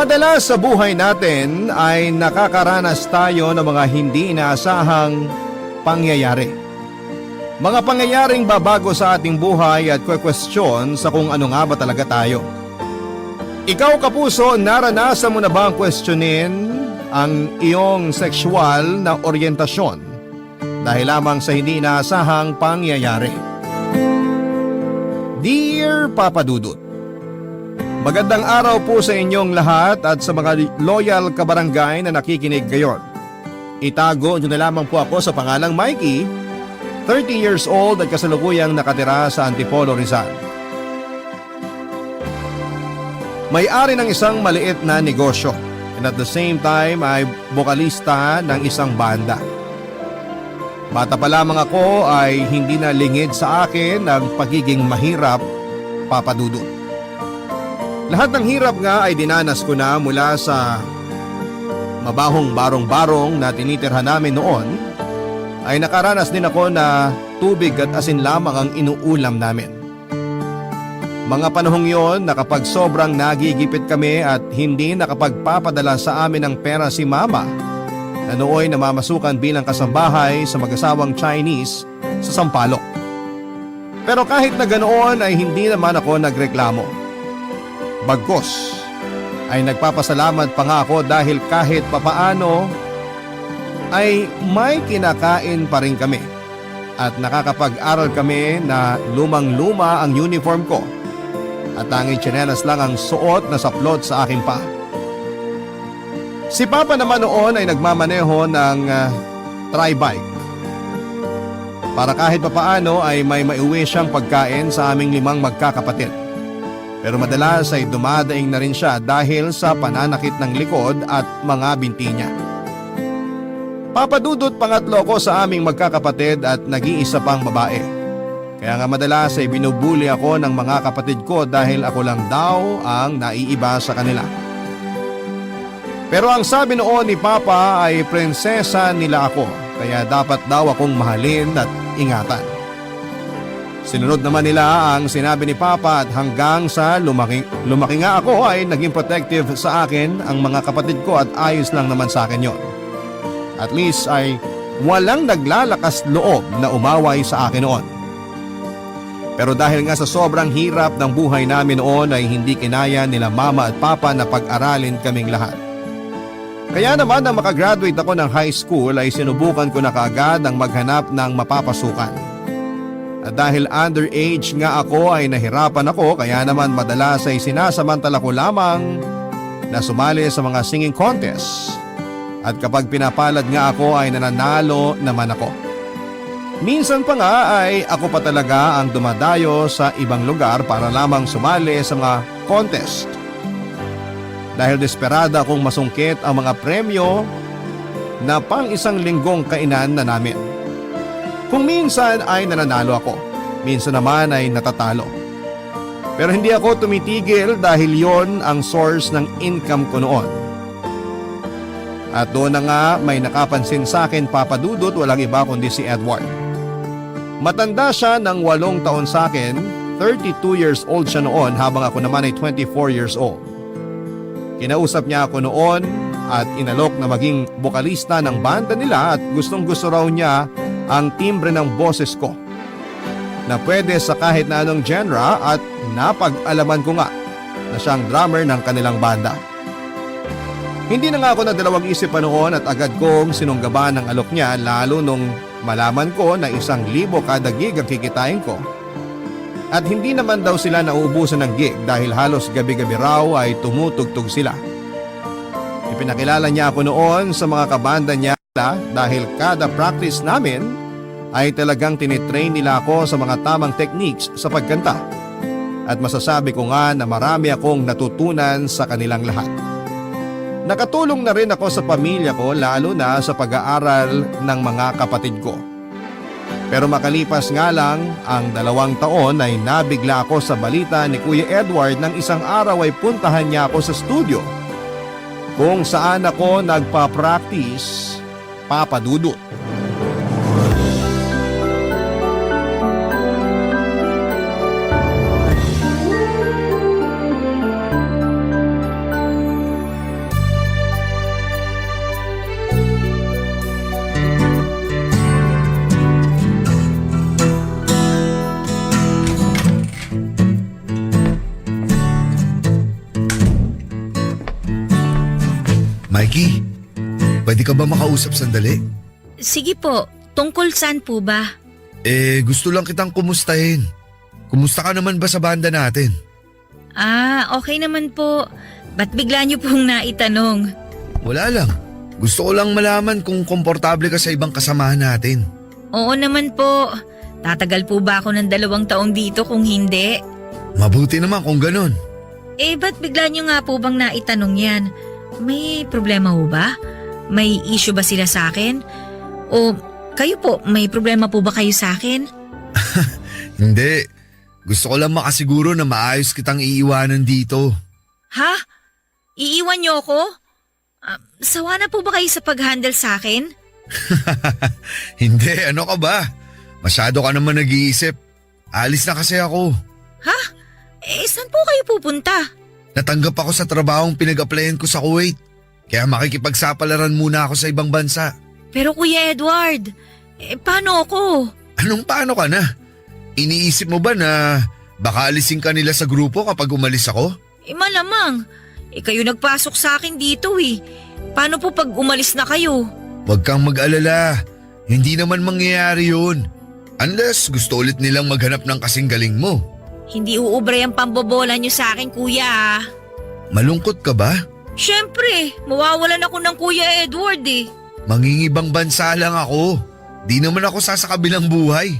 Madalas sa buhay natin ay nakakaranas tayo ng mga hindi inaasahang pangyayari. Mga pangyayaring babago sa ating buhay at kwe-question sa kung ano nga ba talaga tayo. Ikaw kapuso, naranasan mo na ba ang questionin ang iyong sexual na oryentasyon dahil lamang sa hindi inaasahang pangyayari? Dear Papa Dudut, magandang araw po sa inyong lahat at sa mga loyal kabarangay na nakikinig ngayon. Itago nyo na lamang po ako sa pangalang Mikey, 30 years old at kasalukuyang nakatira sa Antipolo, Rizal. May-ari ng isang maliit na negosyo and at the same time ay bokalista ng isang banda. Bata pa lamang ako ay hindi na lingid sa akin ang pagiging mahirap, Papa Dudut. Lahat ng hirap nga ay dinanas ko na mula sa mabahong barong-barong na tinitirhan namin noon, ay nakaranas din ako na tubig at asin lamang ang inuulam namin. Mga panahong yon na kapag sobrang nagigipit kami at hindi nakapagpapadala sa amin ng pera si Mama, na nooy namamasukan bilang kasambahay sa mag-asawang Chinese sa Sampaloc. Pero kahit na ganoon ay hindi naman ako nagreklamo. Bagkus ay nagpapasalamat pa nga ako dahil kahit papaano ay may kinakain pa rin kami at nakakapag-aral kami na lumang-luma ang uniform ko at tanging tsinelas lang ang suot na saplot sa aking paa. Si Papa naman noon ay nagmamaneho ng tri-bike para kahit papaano ay may maiuwi siyang pagkain sa aming 5 magkakapatid. Pero madalas ay dumadaing na rin siya dahil sa pananakit ng likod at mga binti niya. Papadudot pangatlo ko sa aming magkakapatid at nag-iisa pang babae. Kaya nga madalas ay binubuli ako ng mga kapatid ko dahil ako lang daw ang naiiba sa kanila. Pero ang sabi noon ni Papa ay prinsesa nila ako, kaya dapat daw akong mahalin at ingatan. Sinunod naman nila ang sinabi ni Papa at hanggang sa lumaki nga ako ay naging protective sa akin ang mga kapatid ko at ayos lang naman sa akin yon. At least ay walang naglalakas loob na umaway sa akin noon. Pero dahil nga sa sobrang hirap ng buhay namin noon ay hindi kinaya nila Mama at Papa na pag-aralin kaming lahat. Kaya naman nang makagraduate ako ng high school ay sinubukan ko na kaagad ang maghanap ng mapapasukan. At dahil underage nga ako ay nahirapan ako kaya naman madalas ay sinasamantala ko lamang na sumali sa mga singing contest. At kapag pinapalad nga ako ay nananalo naman ako. Minsan pa nga ay ako pa talaga ang dumadayo sa ibang lugar para lamang sumali sa mga contest. Dahil desperada akong masungkit ang mga premyo na pang isang linggong kainan na namin. Kung minsan ay nananalo ako, minsan naman ay natatalo. Pero hindi ako tumitigil dahil yon ang source ng income ko noon. At doon na nga may nakapansin sa akin, Papa Dudut, walang iba kundi si Edward. Matanda siya ng 8 taon sa akin, 32 years old siya noon habang ako naman ay 24 years old. Kinausap niya ako noon at inalok na maging bokalista ng banda nila at gustong gusto raw niya ang timbre ng boses ko na pwede sa kahit na anong genre at napag-alaman ko nga na siyang drummer ng kanilang banda. Hindi na nga ako nagdalawang isip pa noon at agad kong sinunggaban ang alok niya lalo nung malaman ko na 1,000 kada gig ang kikitain ko. At hindi naman daw sila nauubusan ng gig dahil halos gabi-gabi raw ay tumutugtog sila. Ipinakilala niya ako noon sa mga kabanda niya dahil kada practice namin ay talagang tinitrain nila ako sa mga tamang techniques sa pagkanta. At masasabi ko nga na marami akong natutunan sa kanilang lahat. Nakatulong na rin ako sa pamilya ko lalo na sa pag-aaral ng mga kapatid ko. Pero makalipas nga lang ang 2 taon ay nabigla ako sa balita ni Kuya Edward nang isang araw ay puntahan niya ako sa studio kung saan ako nagpa-practice, Papa Dudut. Mikey, pwede ka ba makausap sandali? Sige po, tungkol saan po ba? Gusto lang kitang kumustahin. Kumusta ka naman ba sa banda natin? Okay naman po. Ba't bigla niyo pong naitanong? Wala lang. Gusto ko lang malaman kung komportable ka sa ibang kasamahan natin. Oo naman po. Tatagal po ba ako ng 2 taon dito kung hindi? Mabuti naman kung ganun. Ba't bigla niyo nga po bang naitanong yan? May problema ho ba? May issue ba sila sa akin? O kayo po, may problema po ba kayo sa akin? Hindi. Gusto ko lang makasiguro na maayos kitang iiwanan dito. Ha? Iiwan niyo ako? Sawa na po ba kayo sa pag-handle sa akin? Hindi, ano ka ba? Masyado ka naman nag-iisip. Alis na kasi ako. Ha? Saan po kayo pupunta? Natanggap ako sa trabahong pinag-applyan ko sa Kuwait. Kaya makikipagsapalaran muna ako sa ibang bansa. Pero Kuya Edward, paano ako? Anong paano ka na? Iniisip mo ba na baka alisin ka nila sa grupo kapag umalis ako? Malamang. Kayo nagpasok sa akin dito eh. Paano po pag umalis na kayo? Huwag kang mag-alala. Hindi naman mangyayari yun. Unless gusto ulit nilang maghanap ng kasing galing mo. Hindi uubra yung pambobola niyo sa akin, kuya. Malungkot ka ba? Siyempre, mawawalan ako ng Kuya Edward eh. Mangingibang bansa lang ako. Di naman ako sasakabilang buhay.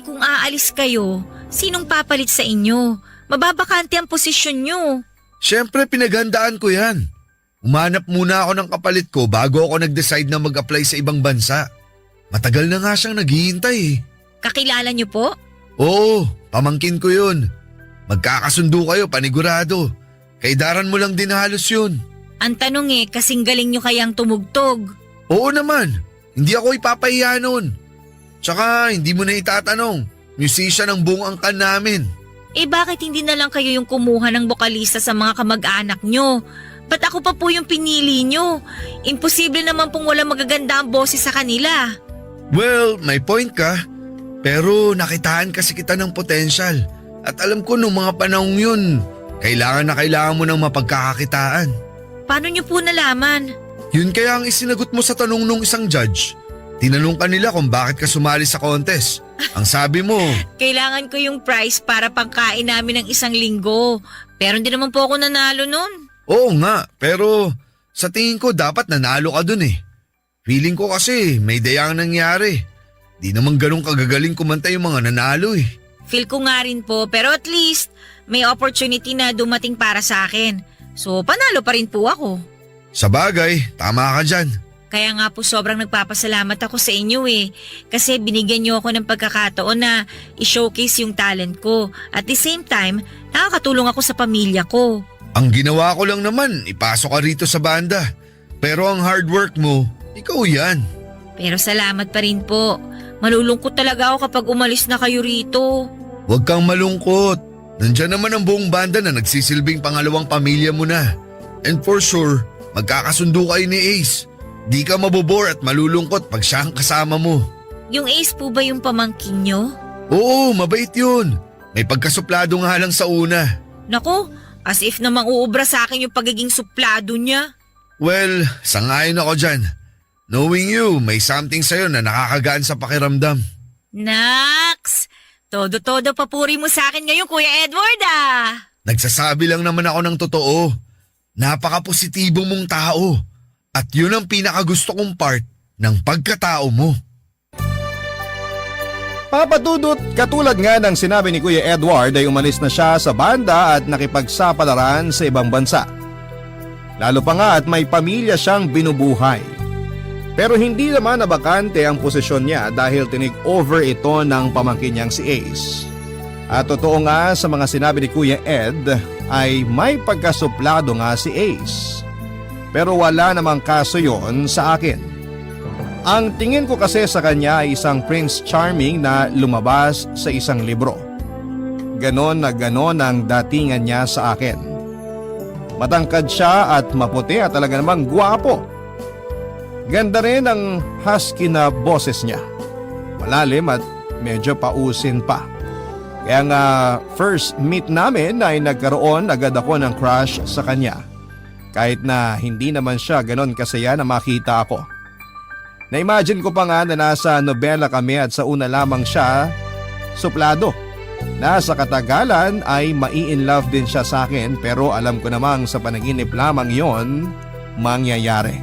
Kung aalis kayo, sinong papalit sa inyo? Mababakante ang posisyon niyo. Siyempre pinaghandaan ko yan. Umanap muna ako ng kapalit ko bago ako nag-decide na mag-apply sa ibang bansa. Matagal na nga siyang naghihintay eh. Kakilala niyo po? Oo, pamangkin ko yun. Magkakasundo kayo panigurado. Kaidaran mo lang din halos yun. Ang tanong kasing galing niyo kayang tumugtog. Oo naman, hindi ako ipapahiya nun. Tsaka hindi mo na itatanong, musician ang buong angkan namin. Bakit hindi na lang kayo yung kumuha ng bokalista sa mga kamag-anak nyo? Ba't ako pa po yung pinili nyo? Imposible naman pong wala magaganda ang boses sa kanila. Well, may point ka. Pero nakitaan kasi kita ng potensyal. At alam ko nung mga panahong yun, kailangan na kailangan mo ng mapagkakakitaan. Paano nyo po nalaman? Yun kaya ang isinagot mo sa tanong nung isang judge. Tinanong ka nila kung bakit ka sumali sa contest. Ang sabi mo, Kailangan ko yung prize para pangkain namin ng 1 linggo. Pero hindi naman po ako nanalo nun. oo nga, pero sa tingin ko dapat nanalo ka dun eh. Feeling ko kasi may dayang nangyari. Di naman ganun kagagaling kumanta yung mga nanalo eh. Feel ko nga rin po, pero at least may opportunity na dumating para sa akin. So panalo pa rin po ako. Sa bagay, tama ka dyan. Kaya nga po sobrang nagpapasalamat ako sa inyo kasi binigyan niyo ako ng pagkakataon na i-showcase yung talent ko. At the same time, nakakatulong ako sa pamilya ko. Ang ginawa ko lang naman, ipasok ka rito sa banda. Pero ang hard work mo, ikaw yan. Pero salamat pa rin po. Malulungkot talaga ako kapag umalis na kayo rito. Huwag kang malungkot. Nandyan naman ang buong banda na nagsisilbing pangalawang pamilya mo na. And for sure, magkakasundo kayo ni Ace. Di ka mabobore at malulungkot pag siya ang kasama mo. Yung Ace po ba yung pamangkin nyo? Oo, mabait yun. May pagkasuplado nga lang sa una. Nako, as if namang uubra sa akin yung pagiging suplado niya. Well, sangayon ako dyan. Knowing you, may something sa'yo na nakakagaan sa pakiramdam. Naks! Todo-todo papuri mo sa akin ngayon, Kuya Edward Nagsasabi lang naman ako ng totoo. Napaka-positibo mong tao. At yun ang pinakagusto kong part ng pagkatao mo. Papadudot, katulad nga ng sinabi ni Kuya Edward ay umalis na siya sa banda at nakipagsapalaran sa ibang bansa. Lalo pa nga at may pamilya siyang binubuhay. Pero hindi naman nabakante ang posisyon niya dahil tinik-over ito ng pamangkin niyang si Ace. At totoo nga sa mga sinabi ni Kuya Ed ay may pagkasuplado nga si Ace. Pero wala namang kaso yon sa akin. Ang tingin ko kasi sa kanya ay isang Prince Charming na lumabas sa isang libro. Ganon na ganon ang datingan niya sa akin. Matangkad siya at maputi at talaga namang gwapo. Ganda rin ang husky na boses niya. Malalim at medyo pausin pa. Kaya nga first meet namin ay nagkaroon agad ako ng crush sa kanya. Kahit na hindi naman siya ganon kasaya na makita ako. Na-imagine ko pa nga na nasa nobela kami at sa una lamang siya suplado. Na sa katagalan ay mai-in-love din siya sa akin pero alam ko namang sa panaginip lamang yon mangyayari.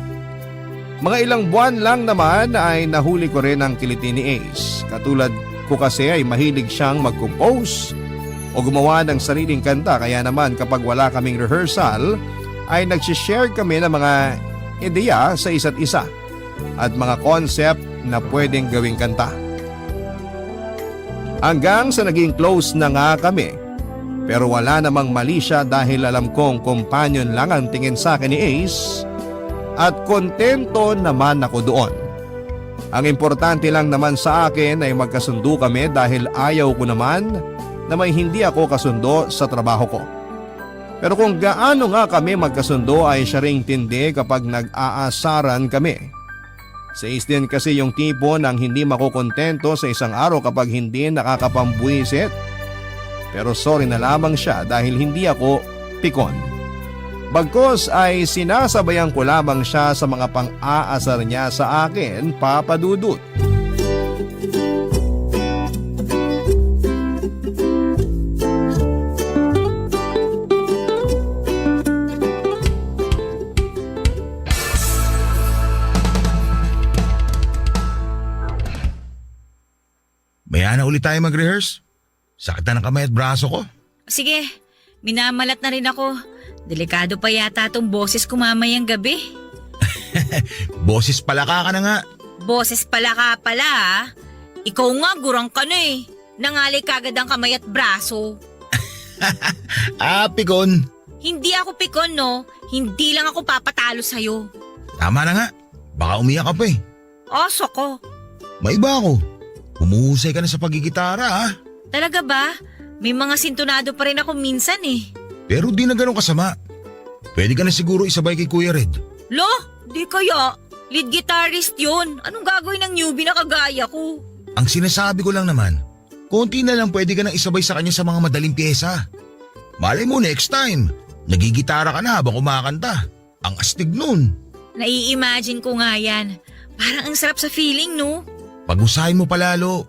Mga ilang buwan lang naman ay nahuli ko rin ang kiliti ni Ace. Katulad ko kasi ay mahilig siyang mag-compose o gumawa ng sariling kanta kaya naman kapag wala kaming rehearsal ay nagsishare kami ng mga ideya sa isa't isa at mga concept na pwedeng gawing kanta. Hanggang sa naging close na nga kami. Pero wala namang mali siya dahil alam kong companion lang ang tingin sa akin ni Ace at kontento naman ako doon. Ang importante lang naman sa akin ay magkasundo kami dahil ayaw ko naman na may hindi ako kasundo sa trabaho ko. Pero kung gaano nga kami magkasundo ay siya ring tindi kapag nag-aasaran kami. Si Ace din kasi yung tipo ng hindi makukontento sa isang araw kapag hindi nakakapambuisit. Pero sorry na lamang siya dahil hindi ako pikon. Bagkos ay sinasabayan ko lamang siya sa mga pang-aasar niya sa akin, Papa Dudut. Maya na ulit tayo mag-rehearse. Sakit na ng kamay at braso ko. Sige, minamalat na rin ako. Delikado pa yata tong boses ko mamayang gabi. Boses palaka ka na nga. Boses pala ka pala ah. Ikaw nga gurang ka na eh. Nangalay kagad ang kamay at braso. Pikon. Hindi ako pikon no. Hindi lang ako papatalo sa'yo. Tama na nga. Baka umiyak ka pa eh. Oso ko. May iba ako. Humuhusay ka na sa pagigitara ha. Talaga ba? May mga sintonado pa rin ako minsan eh. Pero di na ganun kasama. Pwede ka na siguro isabay kay Kuya Red. Lo, di kaya. Lead guitarist yun. Anong gagawin ng newbie na kagaya ko? Ang sinasabi ko lang naman, konti na lang pwede ka nang isabay sa kanya sa mga madaling pyesa. Malay mo next time, nagigitara ka na habang kumakanta. Ang astig nun. Nai-imagine ko nga yan. Parang ang sarap sa feeling no? Pag-usahin mo palalo.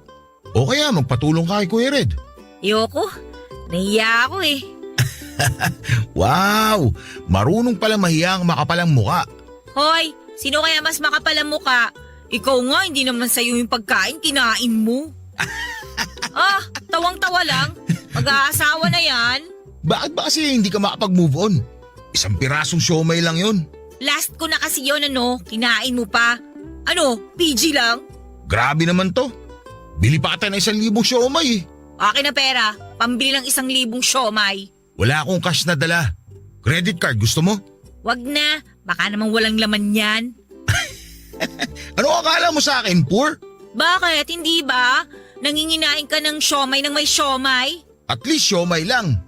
O kaya magpatulong ka kay Kuya Red. Ayoko. Nahiya ako eh. Wow! Marunong pala mahiya ang makapalang muka. Hoy, sino kaya mas makapal ang muka? Ikaw nga, hindi naman sa'yo yung pagkain, kinain mo. Tawang-tawa lang. Mag-aasawa na yan. Bakit ba kasi hindi ka makapag-move on? Isang pirasong siomay lang yon. Last ko na kasi yun ano, kinain mo pa. Ano, PG lang? Grabe naman to. Bili pa kita na 1,000 siomay eh. Akin na pera, pambili ng 1,000 siomay. Wala akong cash na dala. Credit card, gusto mo? Wag na, baka namang walang laman yan. Ano akala mo sa akin, poor? Bakit, hindi ba? Nanginginain ka ng siomay ng may siomay? At least siomay lang.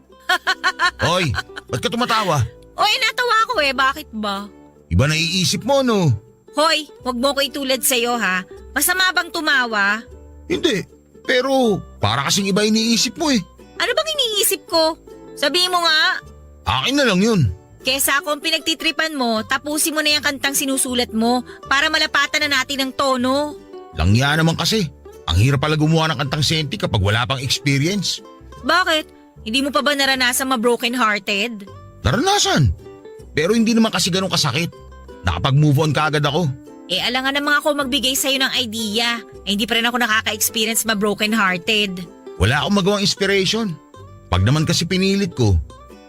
Hoy, ba't ka tumatawa? Oy, natawa ko eh, bakit ba? Iba naiisip mo, no? Hoy, wag mo ko itulad sa'yo ha. Masama bang tumawa? Hindi, pero para kasing iba iniisip mo eh. Ano bang iniisip ko? Sabihin mo nga. Akin na lang yun. Kesa kung pinagtitripan mo, tapusin mo na yung kantang sinusulat mo para malapatan na natin ang tono. Langya naman kasi. Ang hirap pala gumawa ng kantang senti kapag wala pang experience. Bakit? Hindi mo pa ba naranasan ma-broken hearted? Naranasan. Pero hindi naman kasi ganun kasakit. Nakapag-move on kaagad ako. Alangan naman ako magbigay sa'yo ng idea. Hindi pa rin ako nakaka-experience ma-broken hearted. Wala akong magawang inspiration. Pag naman kasi pinilit ko,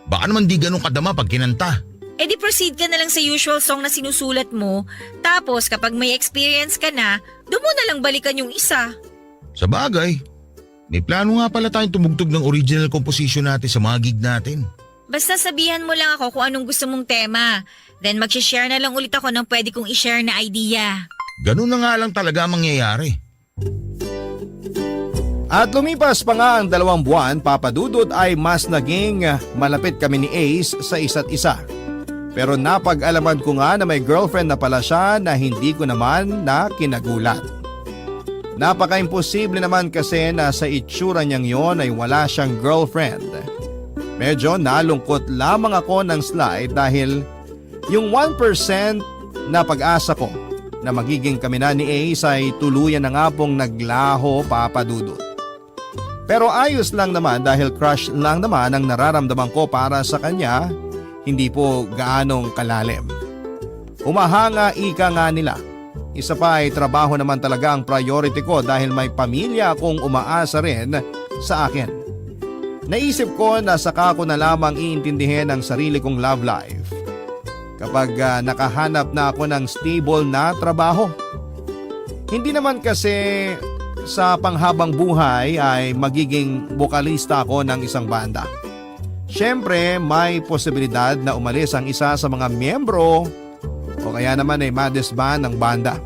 baka naman di ganun kadama pag kinanta. Di proceed ka na lang sa usual song na sinusulat mo. Tapos kapag may experience ka na, doon mo na lang balikan yung isa. Sa bagay, may plano nga pala tayong tumugtog ng original composition natin sa mga gig natin. Basta sabihan mo lang ako kung anong gusto mong tema. Then mag-share na lang ulit ako ng pwede kong i-share na idea. Ganun na nga lang talaga mangyayari. At lumipas pa nga ang 2 buwan, Papa Dudut, ay mas naging malapit kami ni Ace sa isa't isa. Pero napag-alaman ko nga na may girlfriend na pala siya na hindi ko naman na kinagulat. Napaka-imposible naman kasi na sa itsura niyang yon ay wala siyang girlfriend. Medyo nalungkot lamang ako ng slight dahil Yung 1% na pag-asa ko na magiging kami na ni Ace ay tuluyan na nga pong naglaho, Papa Dudut. Pero ayos lang naman dahil crush lang naman ang nararamdaman ko para sa kanya, hindi po gaanong kalalim. Humahanga ika nga nila. Isa pa ay trabaho naman talaga ang priority ko dahil may pamilya akong umaasa rin sa akin. Naisip ko na saka ko na lamang iintindihin ang sarili kong love life kapag nakahanap na ako ng stable na trabaho. Hindi naman kasi sa panghabang buhay ay magiging bokalista ako ng isang banda. Siyempre may posibilidad na umalis ang isa sa mga miyembro o kaya naman ay madisband ng banda.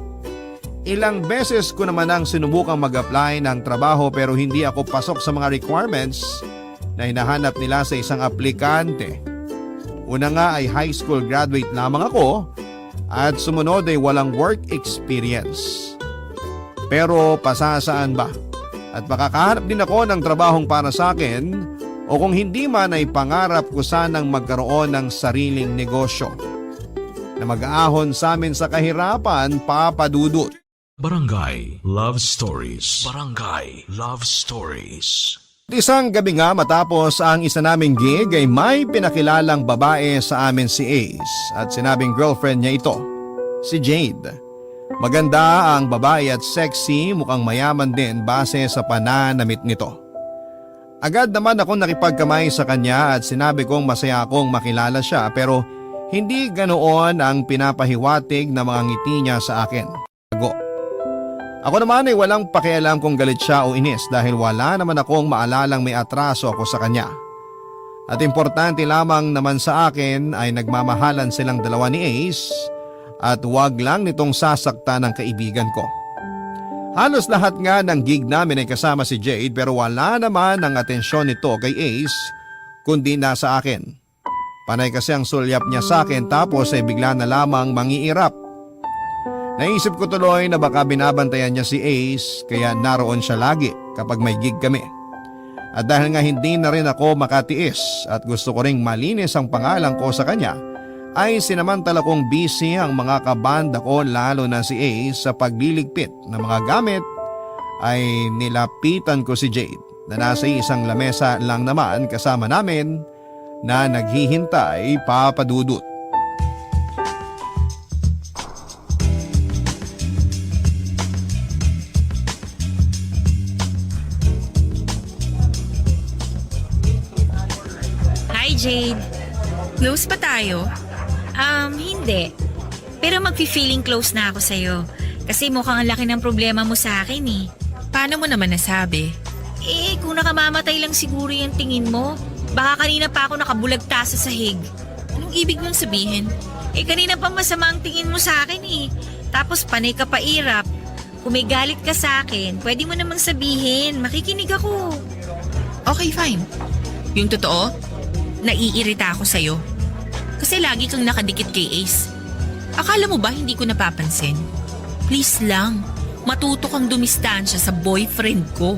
Ilang beses ko naman ang sinubukang mag-apply ng trabaho pero hindi ako pasok sa mga requirements na hinahanap nila sa isang aplikante. Una nga ay high school graduate lamang ako at sumunod ay walang work experience. Pero pasasaan ba? At makakahanap din ako ng trabahong para sa akin o kung hindi man ay pangarap ko sanang magkaroon ng sariling negosyo na mag-aahon sa amin sa kahirapan, Papa Dudut. Barangay Love Stories. Barangay Love Stories. Isang gabi nga matapos ang isa naming gig ay may pinakilalang babae sa amin si Ace at sinabing girlfriend niya ito, si Jade. Maganda ang babae at sexy, mukhang mayaman din base sa pananamit nito. Agad naman akong nakipagkamay sa kanya at sinabi kong masaya akong makilala siya pero hindi ganoon ang pinapahiwatig na mga ngiti niya sa akin. Ako naman ay walang pakialam kung galit siya o inis dahil wala naman akong maalalang may atraso ako sa kanya. At importante lamang naman sa akin ay nagmamahalan silang dalawa ni Ace at wag lang nitong sasakta ng kaibigan ko. Halos lahat nga ng gig namin ay kasama si Jade pero wala naman ang atensyon nito kay Ace kundi nasa akin. Panay kasi ang sulyap niya sa akin tapos ay bigla na lamang mangiirap. Naisip ko tuloy na baka binabantayan niya si Ace kaya naroon siya lagi kapag may gig kami. At dahil nga hindi na rin ako makatiis at gusto ko ring malinis ang pangalan ko sa kanya, ay sinamantala kong busy ang mga kabanda ko lalo na si Ace sa pagliligpit ng mga gamit ay nilapitan ko si Jade na nasa isang lamesa lang naman kasama namin na naghihintay, Papa Dudut. Hi, Jade. Close pa tayo? Hindi. Pero magfi-feeling close na ako sa'yo. Kasi mukhang ang laki ng problema mo sa akin eh. Paano mo naman nasabi? Kung nakamamatay lang siguro yung tingin mo, baka kanina pa ako nakabulagta sa sahig. Anong ibig mong sabihin? Kanina pa masama ang tingin mo sa akin eh. Tapos panay ka pa irap. Kung may galit ka sa akin, pwede mo namang sabihin. Makikinig ako. Okay, fine. Yung totoo, naiirita ako sa'yo. Kasi lagi kang nakadikit kay Ace. Akala mo ba hindi ko napapansin? Please lang, matuto kang dumistansya sa boyfriend ko.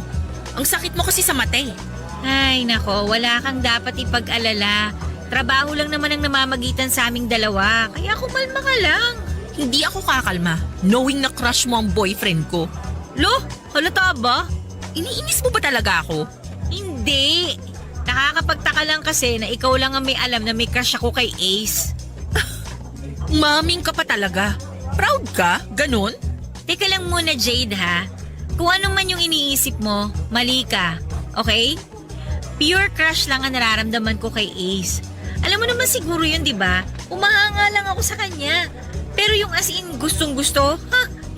Ang sakit mo kasi sa mata eh. Ay nako, wala kang dapat ipag-alala. Trabaho lang naman ang namamagitan sa aming dalawa. Kaya kumalma ka lang. Hindi ako kakalma, knowing na crush mo ang boyfriend ko. Lo, halata ba? Iniinis mo ba talaga ako? Hindi. Nakakapagtaka lang kasi na ikaw lang ang may alam na may crush ako kay Ace. Maming ka pa talaga. Proud ka? Ganon? Teka lang muna Jade ha. Kung ano man yung iniisip mo, mali ka. Okay? Pure crush lang ang nararamdaman ko kay Ace. Alam mo naman siguro yun, di ba? Umahanga lang ako sa kanya. Pero yung as in gustong gusto,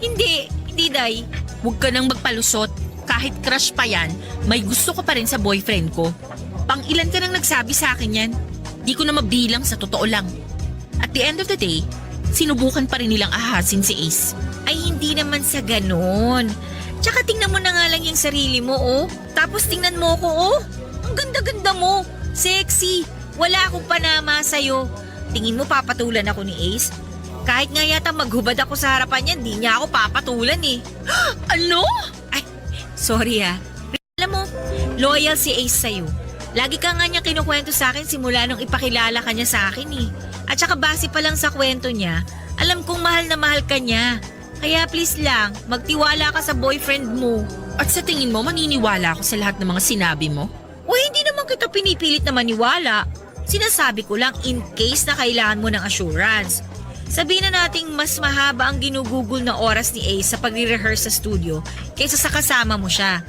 hindi. Hindi, Day. Huwag ka nang magpalusot. Kahit crush pa yan, may gusto ka pa rin sa boyfriend ko. Pang-ilan ka nang nagsabi sa akin yan? Di ko na mabilang sa totoo lang. At the end of the day, sinubukan pa rin nilang ahasin si Ace. Ay, hindi naman sa ganun. Tsaka tingnan mo na nga lang yung sarili mo, oh. Tapos tingnan mo ko, oh. Ang ganda-ganda mo. Sexy. Wala akong panama sa'yo. Tingin mo papatulan ako ni Ace? Kahit nga yata maghubad ako sa harapan niya, di niya ako papatulan eh. Ano? Ay, sorry ah. Alam mo, loyal si Ace sa'yo. Lagi ka nga niya kinukwento sa akin simula nung ipakilala ka niya sa akin eh. At saka base pa lang sa kwento niya, alam kong mahal na mahal ka niya. Kaya please lang, magtiwala ka sa boyfriend mo. At sa tingin mo, maniniwala ako sa lahat ng mga sinabi mo? O hindi naman kita pinipilit na maniwala. Sinasabi ko lang in case na kailangan mo ng assurance. Sabihin na nating mas mahaba ang ginugugol na oras ni Ace sa pagre-rehearse sa studio kaysa sa kasama mo siya.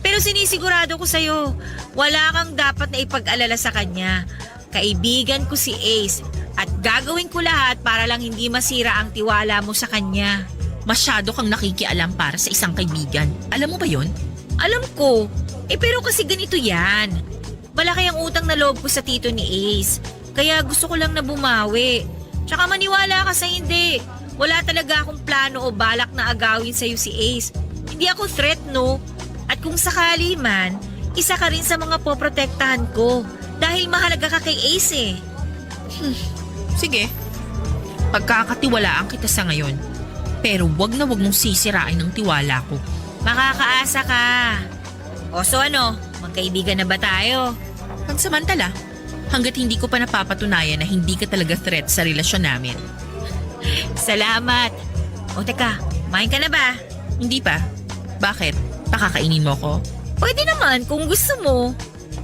Pero sinisigurado ko sa'yo, wala kang dapat na ipag-alala sa kanya. Kaibigan ko si Ace at gagawin ko lahat para lang hindi masira ang tiwala mo sa kanya. Masyado kang nakikialam para sa isang kaibigan. Alam mo ba yon? Alam ko, pero kasi ganito yan. Malaki ang utang na loob ko sa tito ni Ace. Kaya gusto ko lang na bumawi. Tsaka maniwala ka sa hindi. Wala talaga akong plano o balak na agawin sa'yo si Ace. Hindi ako threat, no? At kung sakali man, isa ka rin sa mga poprotektahan ko. Dahil mahalaga ka kay Ace eh. Sige. Pagkakatiwalaan kita sa ngayon. Pero wag na wag mong sisirain ang tiwala ko. Makakaasa ka. O so ano, magkaibigan na ba tayo? Pansamantala, hanggat hindi ko pa napapatunayan na hindi ka talaga threat sa relasyon namin. Salamat. O teka, kumain ka na ba? Hindi pa. Bakit? Pakakainin mo ko? Pwede naman kung gusto mo.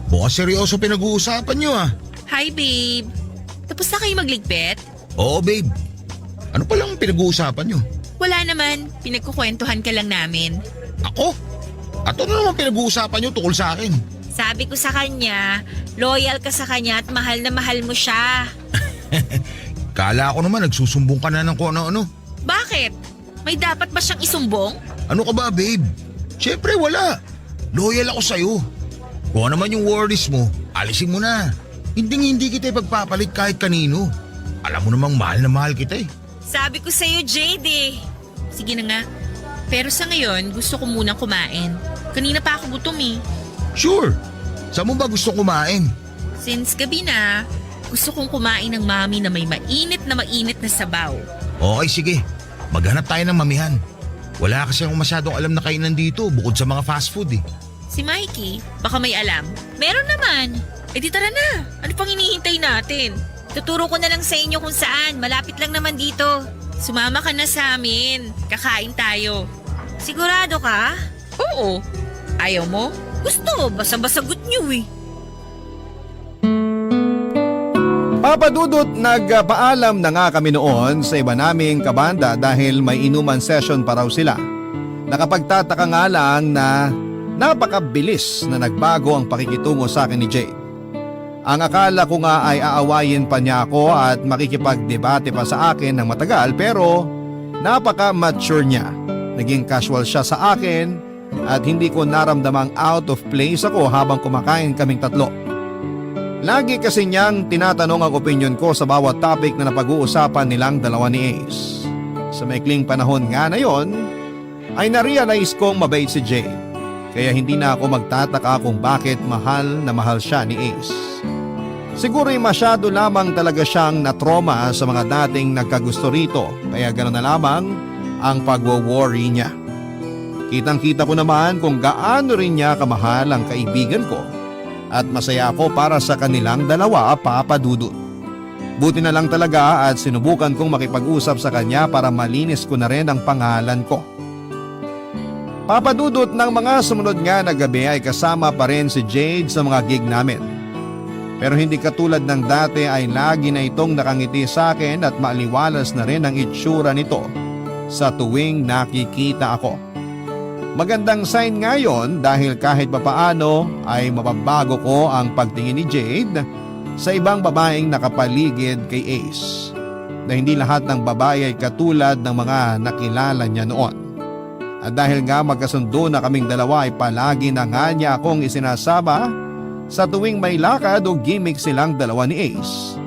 Mukhang seryoso pinag-uusapan nyo ah. Hi, babe. Tapos na kayo magligpit? Oo babe. Ano palang pinag-uusapan nyo? Wala naman. Pinagkukwentuhan ka lang namin. Ako? At ano naman pinag-uusapan nyo tungkol sa akin? Sabi ko sa kanya, loyal ka sa kanya at mahal na mahal mo siya. Kala ko naman nagsusumbong ka na ng kung ano-ano. Bakit? May dapat ba siyang isumbong? Ano ka ba babe? Siyempre wala. Loyal ako sa'yo. Kung ano naman yung worries mo, alisin mo na. Hindi kita ipagpapalit kahit kanino. Alam mo namang mahal na mahal kita eh. Sabi ko sa'yo, Jade eh. Sige na nga. Pero sa ngayon, gusto ko munang kumain. Kanina pa ako gutom eh. Sure. Saan mo ba gusto kumain? Since gabi na, gusto kong kumain ng mami na may mainit na sabaw. Okay sige. Maghanap tayo ng mamihan. Wala kasi akong masyadong alam na kainan dito bukod sa mga fast food eh. Si Mikey, baka may alam. Meron naman. Eh di tara na. Ano pang hinihintay natin? Tuturo ko na lang sa inyo kung saan. Malapit lang naman dito. Sumama ka na sa amin. Kakain tayo. Sigurado ka? Oo. Ayaw mo? Gusto, basa-basagot niyo eh. Papa Dudut, nagpaalam na nga kami noon sa iba naming kabanda dahil may inuman session pa raw sila. Nakapagtataka nga lang na napakabilis na nagbago ang pakikitungo sa akin ni Jade. Ang akala ko nga ay aawayin pa niya ako at makikipagdebate pa sa akin ng matagal pero napaka-mature niya. Naging casual siya sa akin at hindi ko naramdamang out of place ako habang kumakain kaming tatlo. Lagi kasi niyang tinatanong ang opinion ko sa bawat topic na napag-uusapan nilang dalawa ni Ace. Sa maikling panahon nga na yon, ay narealize kong mabait si Jay. Kaya hindi na ako magtataka kung bakit mahal na mahal siya ni Ace. Siguro'y masyado lamang talaga siyang natroma sa mga dating nagkagusto rito kaya gano'n na lamang ang pagwo-worry niya. Kitang-kita ko naman kung gaano rin niya kamahal ang kaibigan ko at masaya ako para sa kanilang dalawa, Papa Dudut. Buti na lang talaga at sinubukan kong makipag-usap sa kanya para malinis ko na rin ang pangalan ko. Papa Dudut, ng mga sumunod nga na gabi ay kasama pa rin si Jade sa mga gig namin. Pero hindi katulad ng dati ay lagi na itong nakangiti sa akin at maaliwalas na rin ang itsura nito sa tuwing nakikita ako. Magandang sign nga yon dahil kahit papaano ay mababago ko ang pagtingin ni Jade sa ibang babaeng nakapaligid kay Ace. Na hindi lahat ng babae ay katulad ng mga nakilala niya noon. At dahil nga magkasundo na kaming dalawa ay palagi na nga niya akong isinasama sa tuwing may lakad o gimmick silang dalawa ni Ace.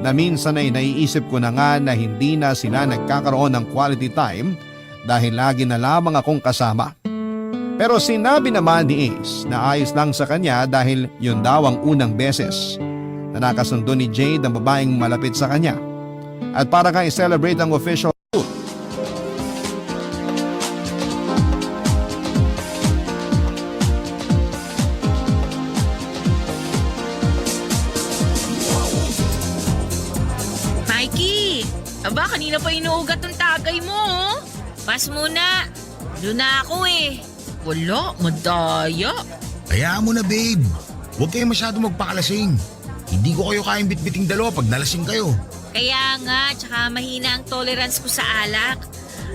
Na minsan ay naiisip ko na nga na hindi na sila nagkakaroon ng quality time dahil lagi na lamang akong kasama. Pero sinabi naman ni Ace na ayos lang sa kanya dahil yun daw ang unang beses na nakasundo ni Jade ang babaeng malapit sa kanya. At para nga i-celebrate ang official Aba, kanina pa inuugat ng tagay mo, oh. Pas muna. Doon na ako eh. Wala, madaya. Hayaan mo na babe. Huwag kayo masyado magpakalasing. Hindi ko kayo kayang bitbiting dalawa pag nalasing kayo. Kaya nga, tsaka mahina ang tolerance ko sa alak.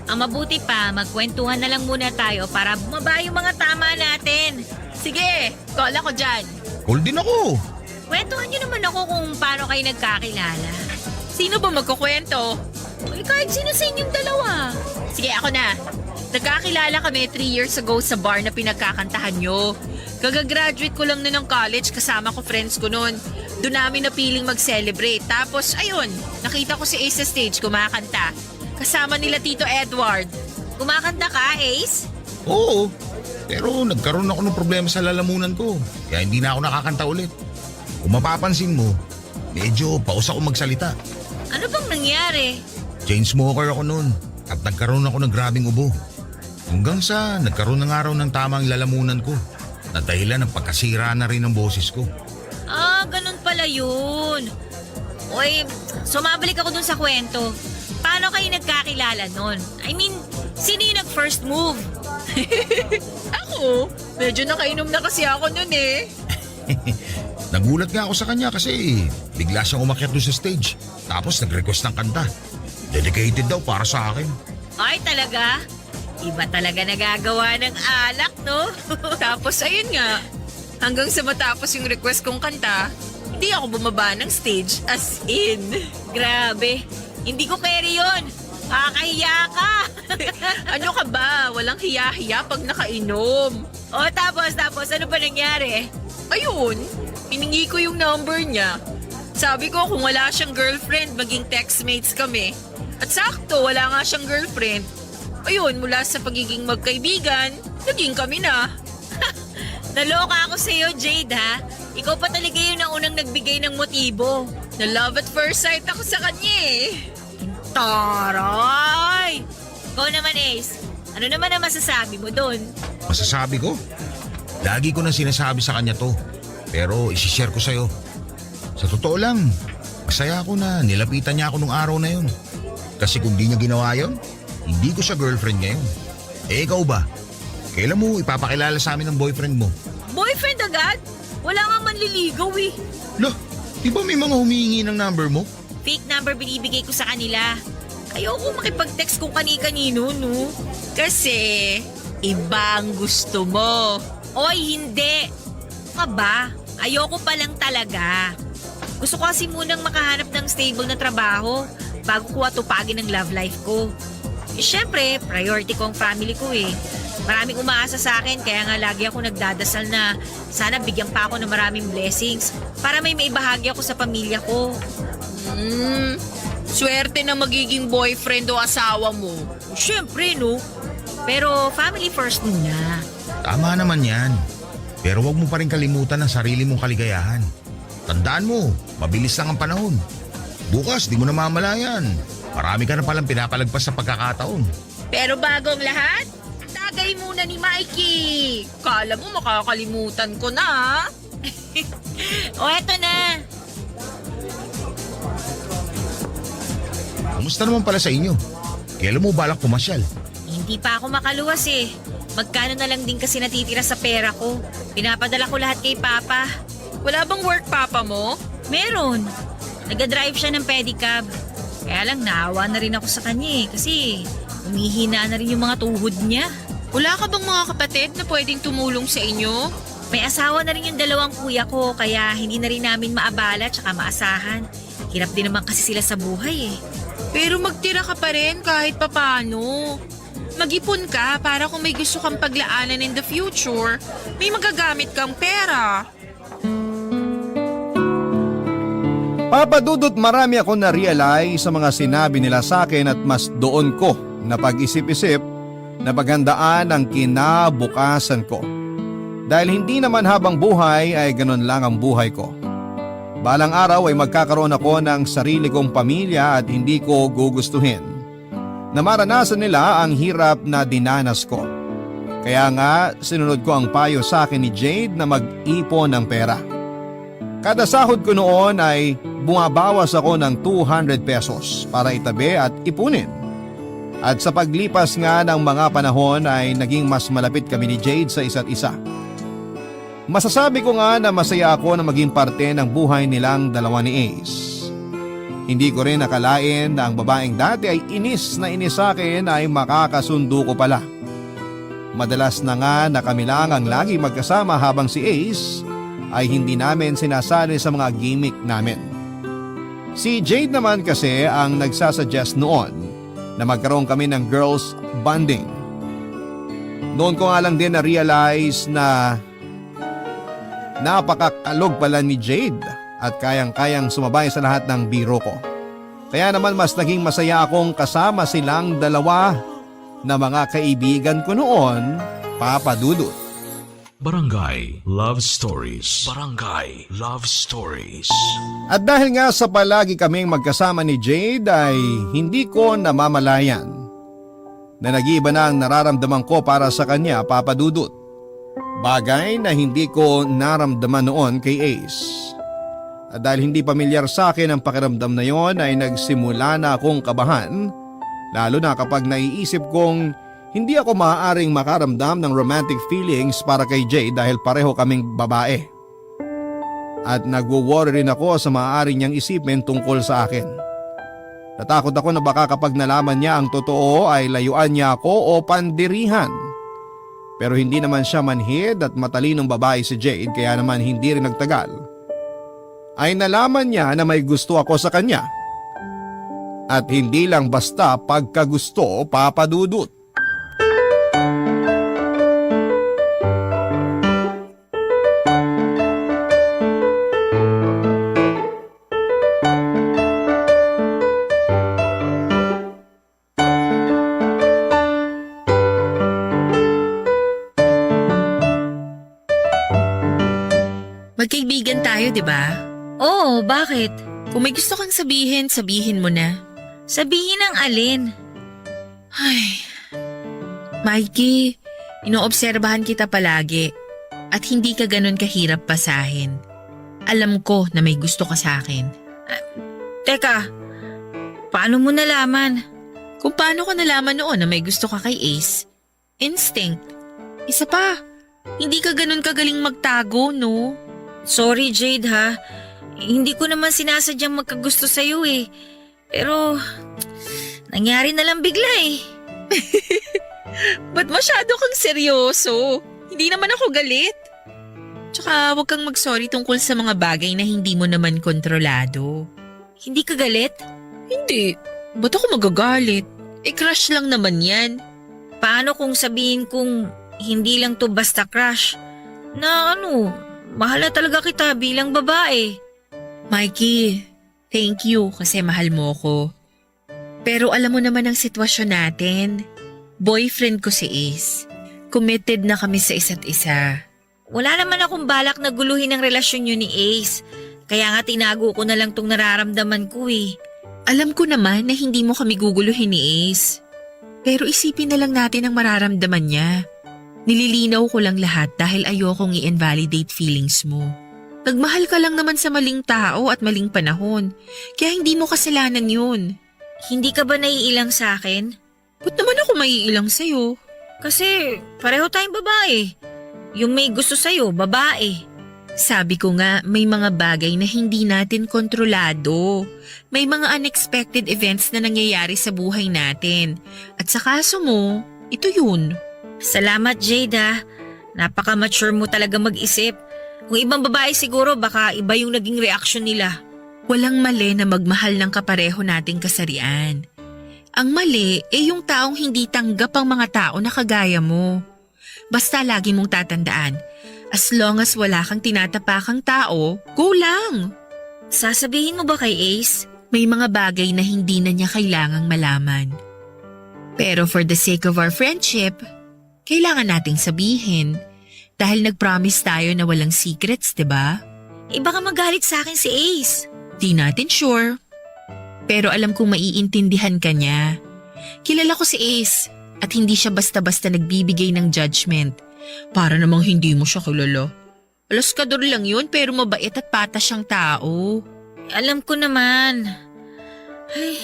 Ang mabuti pa, magkwentuhan na lang muna tayo para bumaba yung mga tama natin. Sige, call ako dyan. Call din ako. Kwentuhan niyo naman ako kung paano kayo nagkakilala. Sino ba magkukwento? Ay, kahit sino sa inyong dalawa. Sige, ako na. Nagkakilala kami 3 years ago sa bar na pinagkakantahan nyo. Kagagraduate ko lang na ng college, kasama ko friends ko noon. Doon namin napiling mag-celebrate. Tapos, ayun, nakita ko si Ace sa stage kumakanta. Kasama nila Tito Edward. Kumakanta ka, Ace? Oo. Pero nagkaroon ako ng problema sa lalamunan ko. Kaya hindi na ako nakakanta ulit. Kung mapapansin mo, medyo paus ako magsalita. Ano bang nangyari? Chain smoker ako noon at nagkaroon ako ng grabing ubo. Hanggang sa nagkaroon ng araw ng tamang lalamunan ko na dahilan ng pagkasira na rin ng boses ko. Ah, ganun pala yun. Uy, sumabalik ako dun sa kwento. Paano kayo nagkakilala nun? I mean, sino yung nag-first move? Ako? Medyo nakainom na kasi ako noon eh. Nagulat nga ako sa kanya kasi bigla siyang umakyat doon sa stage. Tapos nag-request ng kanta. Dedicated daw para sa akin. Ay, talaga? Iba talaga nagagawa ng alak, no? Tapos ayun nga, hanggang sa matapos yung request kong kanta, hindi ako bumaba ng stage as in. Grabe. Hindi ko carry yun. Kakahiya ka. Ano ka ba? Walang hiya-hiya pag nakainom. O tapos, ano ba nangyari? Ayun, hiningi ko yung number niya. Sabi ko kung wala siyang girlfriend, maging textmates kami. At sakto, wala nga siyang girlfriend. Ayun, mula sa pagiging magkaibigan, naging kami na. Naloka ako sa'yo, Jade, ha? Ikaw pa talaga yung naunang nagbigay ng motibo. Na love at first sight ako sa kanya eh. Taray! Ikaw naman, Ace. Ano naman ang masasabi mo doon? Masasabi ko? Lagi ko nang sinasabi sa kanya to. Pero isishare ko sa'yo. Sa totoo lang, masaya ako na nilapitan niya ako nung araw na yun. Kasi kung di niya ginawa yun, hindi ko siya girlfriend ngayon. Eh ikaw ba? Kailan mo ipapakilala sa amin ng boyfriend mo? Boyfriend agad? Wala nga manliligaw eh. Lah, di ba may mga humihingi ng number mo? Fake number binibigay ko sa kanila. Ayoko makipag-text kung kani-kanino, no? Kasi, iba ang gusto mo. Oy, hindi. Ka ba? Ayoko pa lang talaga. Gusto ko kasi munang makahanap ng stable na trabaho bago ko atupagin ang love life ko. Eh, syempre, priority ko ang family ko eh. Maraming umaasa sa akin kaya nga lagi ako nagdadasal na sana bigyan pa ako ng maraming blessings para may maibahagi ako sa pamilya ko. Swerte na magiging boyfriend o asawa mo. Syempre, no? Pero family first muna. Tama naman yan. Pero wag mo pa rin kalimutan ang sarili mong kaligayahan. Tandaan mo, mabilis lang ang panahon. Bukas, di mo na mamalayan. Marami ka na palang pinapalagpas sa pagkakataon. Pero bago ang lahat, tagay muna ni Mikey. Kala mo makakalimutan ko na. O, eto na. Kumusta naman pala sa inyo? Kailan mo balak pumasyal? Hindi pa ako makaluwas eh. Magkano na lang din kasi natitira sa pera ko. Pinapadala ko lahat kay Papa. Wala bang work papa mo? Meron. Nag-drive siya ng pedicab. Kaya lang naawa na rin ako sa kanya eh. Kasi humihina na rin yung mga tuhod niya. Wala ka bang mga kapatid na pwedeng tumulong sa inyo? May asawa na rin yung dalawang kuya ko. Kaya hindi na rin namin maabala tsaka maasahan. Hirap din naman kasi sila sa buhay eh. Pero magtira ka pa rin kahit papano. Mag-ipon ka para kung may gusto kang paglaanan in the future, may magagamit kang pera. Papadudot marami ako na-realize sa mga sinabi nila sa akin at mas doon ko na pag-isip-isip na paghandaan ang kinabukasan ko. Dahil hindi naman habang buhay ay ganun lang ang buhay ko. Balang araw ay magkakaroon ako ng sarili kong pamilya at hindi ko gugustuhin na maranasan nila ang hirap na dinanas ko. Kaya nga sinunod ko ang payo sa akin ni Jade na mag-ipon ng pera. Kada sahod ko noon ay bumabawas ako ng 200 pesos para itabi at ipunin. At sa paglipas nga ng mga panahon ay naging mas malapit kami ni Jade sa isa't isa. Masasabi ko nga na masaya ako na maging parte ng buhay nilang dalawa ni Ace. Hindi ko rin nakalain na ang babaeng dati ay inis na inis sa akin ay makakasundo ko pala. Madalas na nga na kami lang ang lagi magkasama habang si Ace ay hindi namin sinasali sa mga gimmick namin. Si Jade naman kasi ang nagsasuggest noon na magkaroon kami ng girls bonding. Noon ko nga lang din na-realize na napakakalog pala ni Jade at kayang-kayang sumabay sa lahat ng biro ko. Kaya naman mas naging masaya akong kasama silang dalawa na mga kaibigan ko noon, Papa Dudut. Barangay Love Stories. Barangay Love Stories. At dahil nga sa palagi kaming magkasama ni Jade ay hindi ko namamalayan na nag-iiba na ang nararamdaman ko para sa kanya, Papa Dudut. Bagay na hindi ko naramdaman noon kay Ace. At dahil hindi pamilyar sa akin ang pakiramdam na yon ay nagsimula na akong kabahan, lalo na kapag naiisip kong hindi ako maaaring makaramdam ng romantic feelings para kay Jade dahil pareho kaming babae. At nagwo-worry rin ako sa maaari niyang isipin tungkol sa akin. Natakot ako na baka kapag nalaman niya ang totoo ay layuan niya ako o pandirihan. Pero hindi naman siya manhid at matalinong babae si Jade kaya naman hindi rin nagtagal ay nalaman niya na may gusto ako sa kanya. At hindi lang basta pagkagusto, Papa Dudut. Magkaibigan tayo, di ba? Oo, bakit? Kung may gusto kang sabihin, sabihin mo na. Sabihin ang alin. Ay, Mikey, inoobserbahan kita palagi at hindi ka ganun kahirap pasahin. Alam ko na may gusto ka sa akin. Teka, paano mo nalaman? Kung paano ko nalaman noon na may gusto ka kay Ace? Instinct. Isa pa, hindi ka ganun kagaling magtago, no? Sorry Jade ha, hindi ko naman sinasadyang magkagusto sa'yo eh. Pero, nangyari na lang bigla eh. Ba't masyado kang seryoso? Hindi naman ako galit. Tsaka huwag kang mag-sorry tungkol sa mga bagay na hindi mo naman kontrolado. Hindi ka galit? Hindi. Ba't ako magagalit? Crush lang naman yan. Paano kung sabihin kong hindi lang to basta crush? Na mahal na talaga kita bilang babae. Mikey, thank you kasi mahal mo ko. Pero alam mo naman ang sitwasyon natin. Boyfriend ko si Ace. Committed na kami sa isa't isa. Wala naman akong balak na guluhin ang relasyon niyo ni Ace. Kaya nga tinago ko na lang tong nararamdaman ko eh. Alam ko naman na hindi mo kami guguluhin ni Ace. Pero isipin na lang natin ang mararamdaman niya. Nililinaw ko lang lahat dahil ayokong i-invalidate feelings mo. Nagmahal ka lang naman sa maling tao at maling panahon. Kaya hindi mo kasalanan yun. Hindi ka ba naiilang sa akin? Ba't naman ako maiilang sa'yo? Kasi pareho tayong babae. Yung may gusto sa'yo, babae. Sabi ko nga, may mga bagay na hindi natin kontrolado. May mga unexpected events na nangyayari sa buhay natin. At sa kaso mo, ito yun. Salamat Jade ha. Napaka-mature mo talaga mag-isip. Kung ibang babae siguro baka iba yung naging reaksyon nila. Walang mali na magmahal ng kapareho nating kasarian. Ang mali yung taong hindi tanggap ang mga tao na kagaya mo. Basta lagi mong tatandaan, as long as wala kang tinatapakang tao, go lang. Sasabihin mo ba kay Ace? May mga bagay na hindi na niya kailangang malaman. Pero for the sake of our friendship, kailangan nating sabihin. Dahil nag-promise tayo na walang secrets, diba? Baka magalit sa akin si Ace. Di natin sure. Pero alam kong maiintindihan ka niya. Kilala ko si Ace at hindi siya basta-basta nagbibigay ng judgment. Para namang hindi mo siya kilala. Alaskador lang yun pero mabait at patas siyang tao. Alam ko naman. Ay,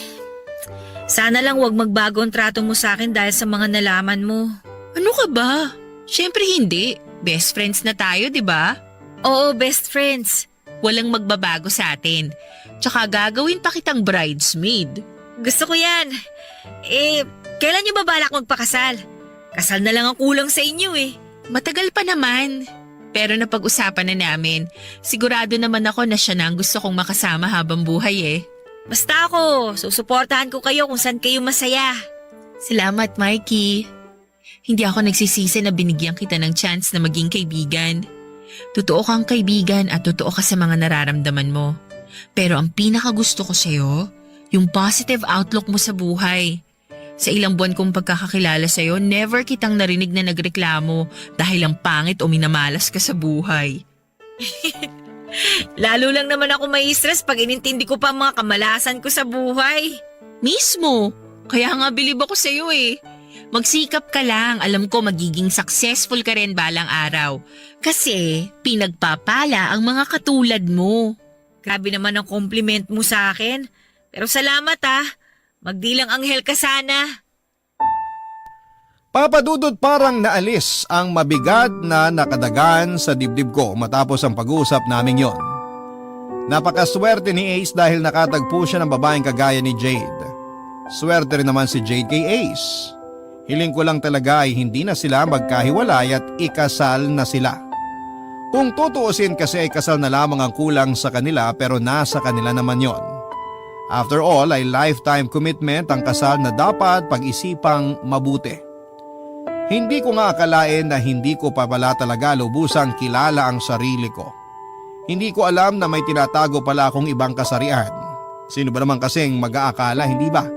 sana lang wag magbago ang trato mo sa akin dahil sa mga nalaman mo. Ano ka ba? Siyempre hindi. Best friends na tayo, di ba? Oo, best friends. Walang magbabago sa atin. Tsaka gagawin pa kitang bridesmaid. Gusto ko yan. Kailan niyo ba balak magpakasal? Kasal na lang ang kulang sa inyo eh. Matagal pa naman. Pero napag-usapan na namin. Sigurado naman ako na siya na ang gusto kong makasama habang buhay eh. Basta ako, susuportahan ko kayo kung saan kayo masaya. Salamat, Mikey. Hindi ako nagsisisi na binigyan kita ng chance na maging kaibigan. Totoo kang kaibigan at totoo ka sa mga nararamdaman mo. Pero ang pinakagusto ko sa'yo, yung positive outlook mo sa buhay. Sa ilang buwan kong pagkakakilala sa'yo, never kitang narinig na nagreklamo dahil ang pangit o minamalas ka sa buhay. Lalo lang naman ako may stress pag inintindi ko pa ang mga kamalasan ko sa buhay. Mismo! Kaya nga bilib ako sa'yo eh. Magsikap ka lang, alam ko magiging successful ka rin balang araw. Kasi pinagpapala ang mga katulad mo. Grabe naman ang compliment mo sa akin. Pero salamat ah. Magdilang anghel ka sana. Papadudot parang naalis ang mabigat na nakadagan sa dibdib ko matapos ang pag-uusap naming yon. Napakaswerte ni Ace dahil nakatagpo siya ng babaeng kagaya ni Jade. Swerte rin naman si Jade kay Ace. Hiling ko lang talaga ay hindi na sila magkahiwalay at ikasal na sila. Kung tutuusin kasi ay kasal na lamang ang kulang sa kanila pero nasa kanila naman yon. After all ay lifetime commitment ang kasal na dapat pag-isipang mabuti. Hindi ko nga akalain na hindi ko pa pala talaga lubusang kilala ang sarili ko. Hindi ko alam na may tinatago pala akong ibang kasarian. Sino ba naman kasing mag-aakala, hindi ba?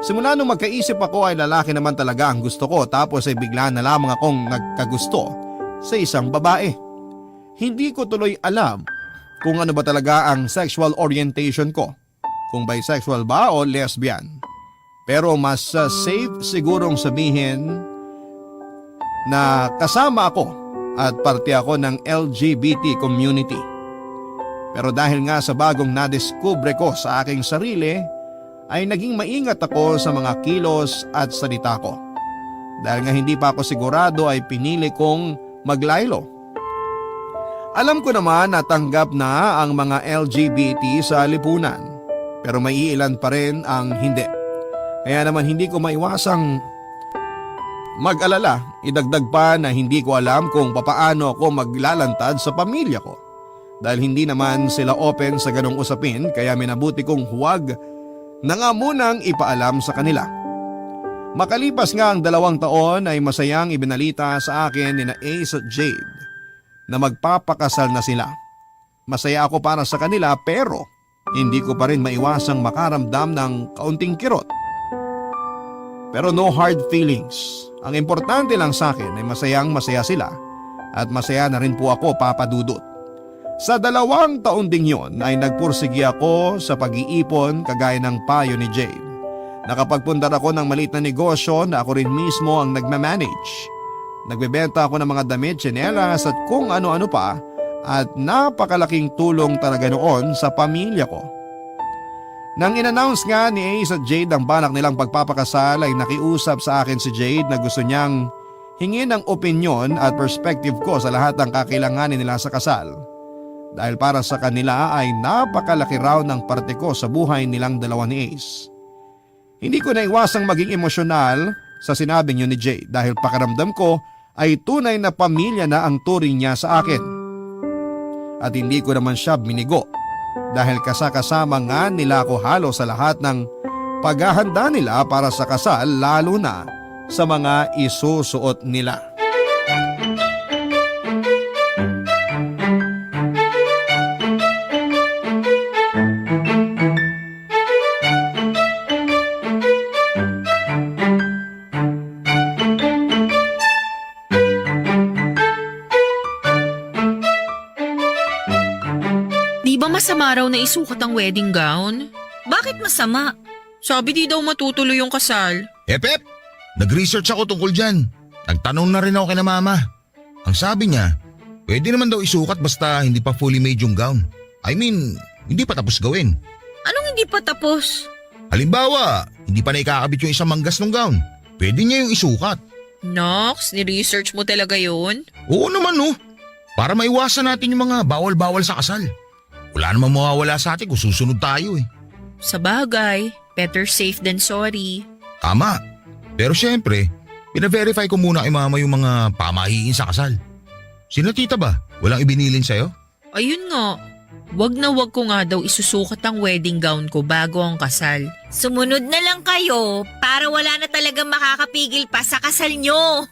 Simula nung magkaisip ako ay lalaki naman talaga ang gusto ko tapos ay bigla na lamang akong nagkagusto sa isang babae. Hindi ko tuloy alam kung ano ba talaga ang sexual orientation ko. Kung bisexual ba o lesbian. Pero mas safe sigurong sabihin na kasama ako at parte ako ng LGBT community. Pero dahil nga sa bagong nadiskubre ko sa aking sarili, ay naging maingat ako sa mga kilos at salita ko. Dahil nga hindi pa ako sigurado ay pinili kong maglaylo. Alam ko naman na tanggap na ang mga LGBT sa lipunan. Pero may iilan pa rin ang hindi. Kaya naman hindi ko maiwasang mag-alala. Idagdag pa na hindi ko alam kung papaano ako maglalantad sa pamilya ko. Dahil hindi naman sila open sa ganong usapin kaya minabuti kong huwag na nga munang ipaalam sa kanila. Makalipas nga ang 2 taon ay masayang ibinalita sa akin ni na Ace at Jade na magpapakasal na sila. Masaya ako para sa kanila pero hindi ko pa rin maiwasang makaramdam ng kaunting kirot. Pero no hard feelings. Ang importante lang sa akin ay masayang masaya sila at masaya na rin po ako, Papa Dudut. Sa 2 taon ding yon ay nagpursigi ako sa pag-iipon kagaya ng payo ni Jade. Nakapagpundar ako ng maliit na negosyo na ako rin mismo ang nagmamanage. Nagbebenta ako ng mga damit, tsinelas at kung ano-ano pa. At napakalaking tulong talaga noon sa pamilya ko. Nang in-announce nga ni Ace at Jade ang balak nilang pagpapakasal ay nakiusap sa akin si Jade na gusto niyang hingin ang opinyon at perspective ko sa lahat ng kakailanganin nila sa kasal. Dahil para sa kanila ay napakalaki raw ng parte ko sa buhay nilang dalawa ni Ace. Hindi ko naiwasang maging emosyonal sa sinabi niyo ni Jade dahil pakiramdam ko ay tunay na pamilya na ang turing niya sa akin. At hindi ko naman siya binigo dahil kasakasama nga nila ako halos sa lahat ng paghahanda nila para sa kasal lalo na sa mga isusuot nila. Di ba masama raw na isukat ang wedding gown? Bakit masama? Sabi di daw matutuloy yung kasal. Pep! Nag-research ako tungkol dyan. Nagtanong na rin ako kay na mama. Ang sabi niya, Pwede naman daw isukat basta hindi pa fully made yung gown. I mean, hindi pa tapos gawin. Anong hindi pa tapos? Halimbawa, hindi pa naikakabit yung isang manggas ng gown. Pwede niya yung isukat. Nox, ni-research mo talaga yun? Oo naman no. Para maiwasan natin yung mga bawal-bawal sa kasal. Wala namang mawawala sa atin kung susunod tayo eh. Sa bagay, better safe than sorry. Tama. Pero syempre, pina-verify ko muna kay mama yung mga pamahiin sa kasal. Sina tita ba? Walang ibinilin sa'yo? Ayun nga, wag na wag ko nga daw isusukat ang wedding gown ko bago ang kasal. Sumunod na lang kayo para wala na talagang makakapigil pa sa kasal nyo.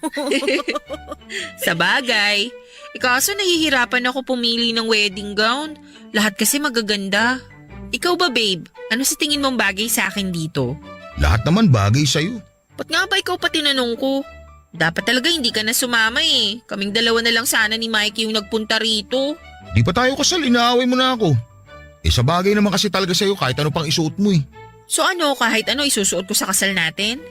Sa bagay, kaso nahihirapan ako pumili ng wedding gown. Lahat kasi magaganda. Ikaw ba babe, ano sa tingin mong bagay sa akin dito? Lahat naman bagay sa'yo. Ba't nga ba ikaw pa tinanong ko? Dapat talaga hindi ka na sumama eh. Kaming dalawa na lang sana ni Mikey yung nagpunta rito. Di pa tayo kasal, inaaway mo na ako. Sa bagay naman kasi talaga sa'yo kahit ano pang isuot mo eh. So ano, kahit ano isusuot ko sa kasal natin?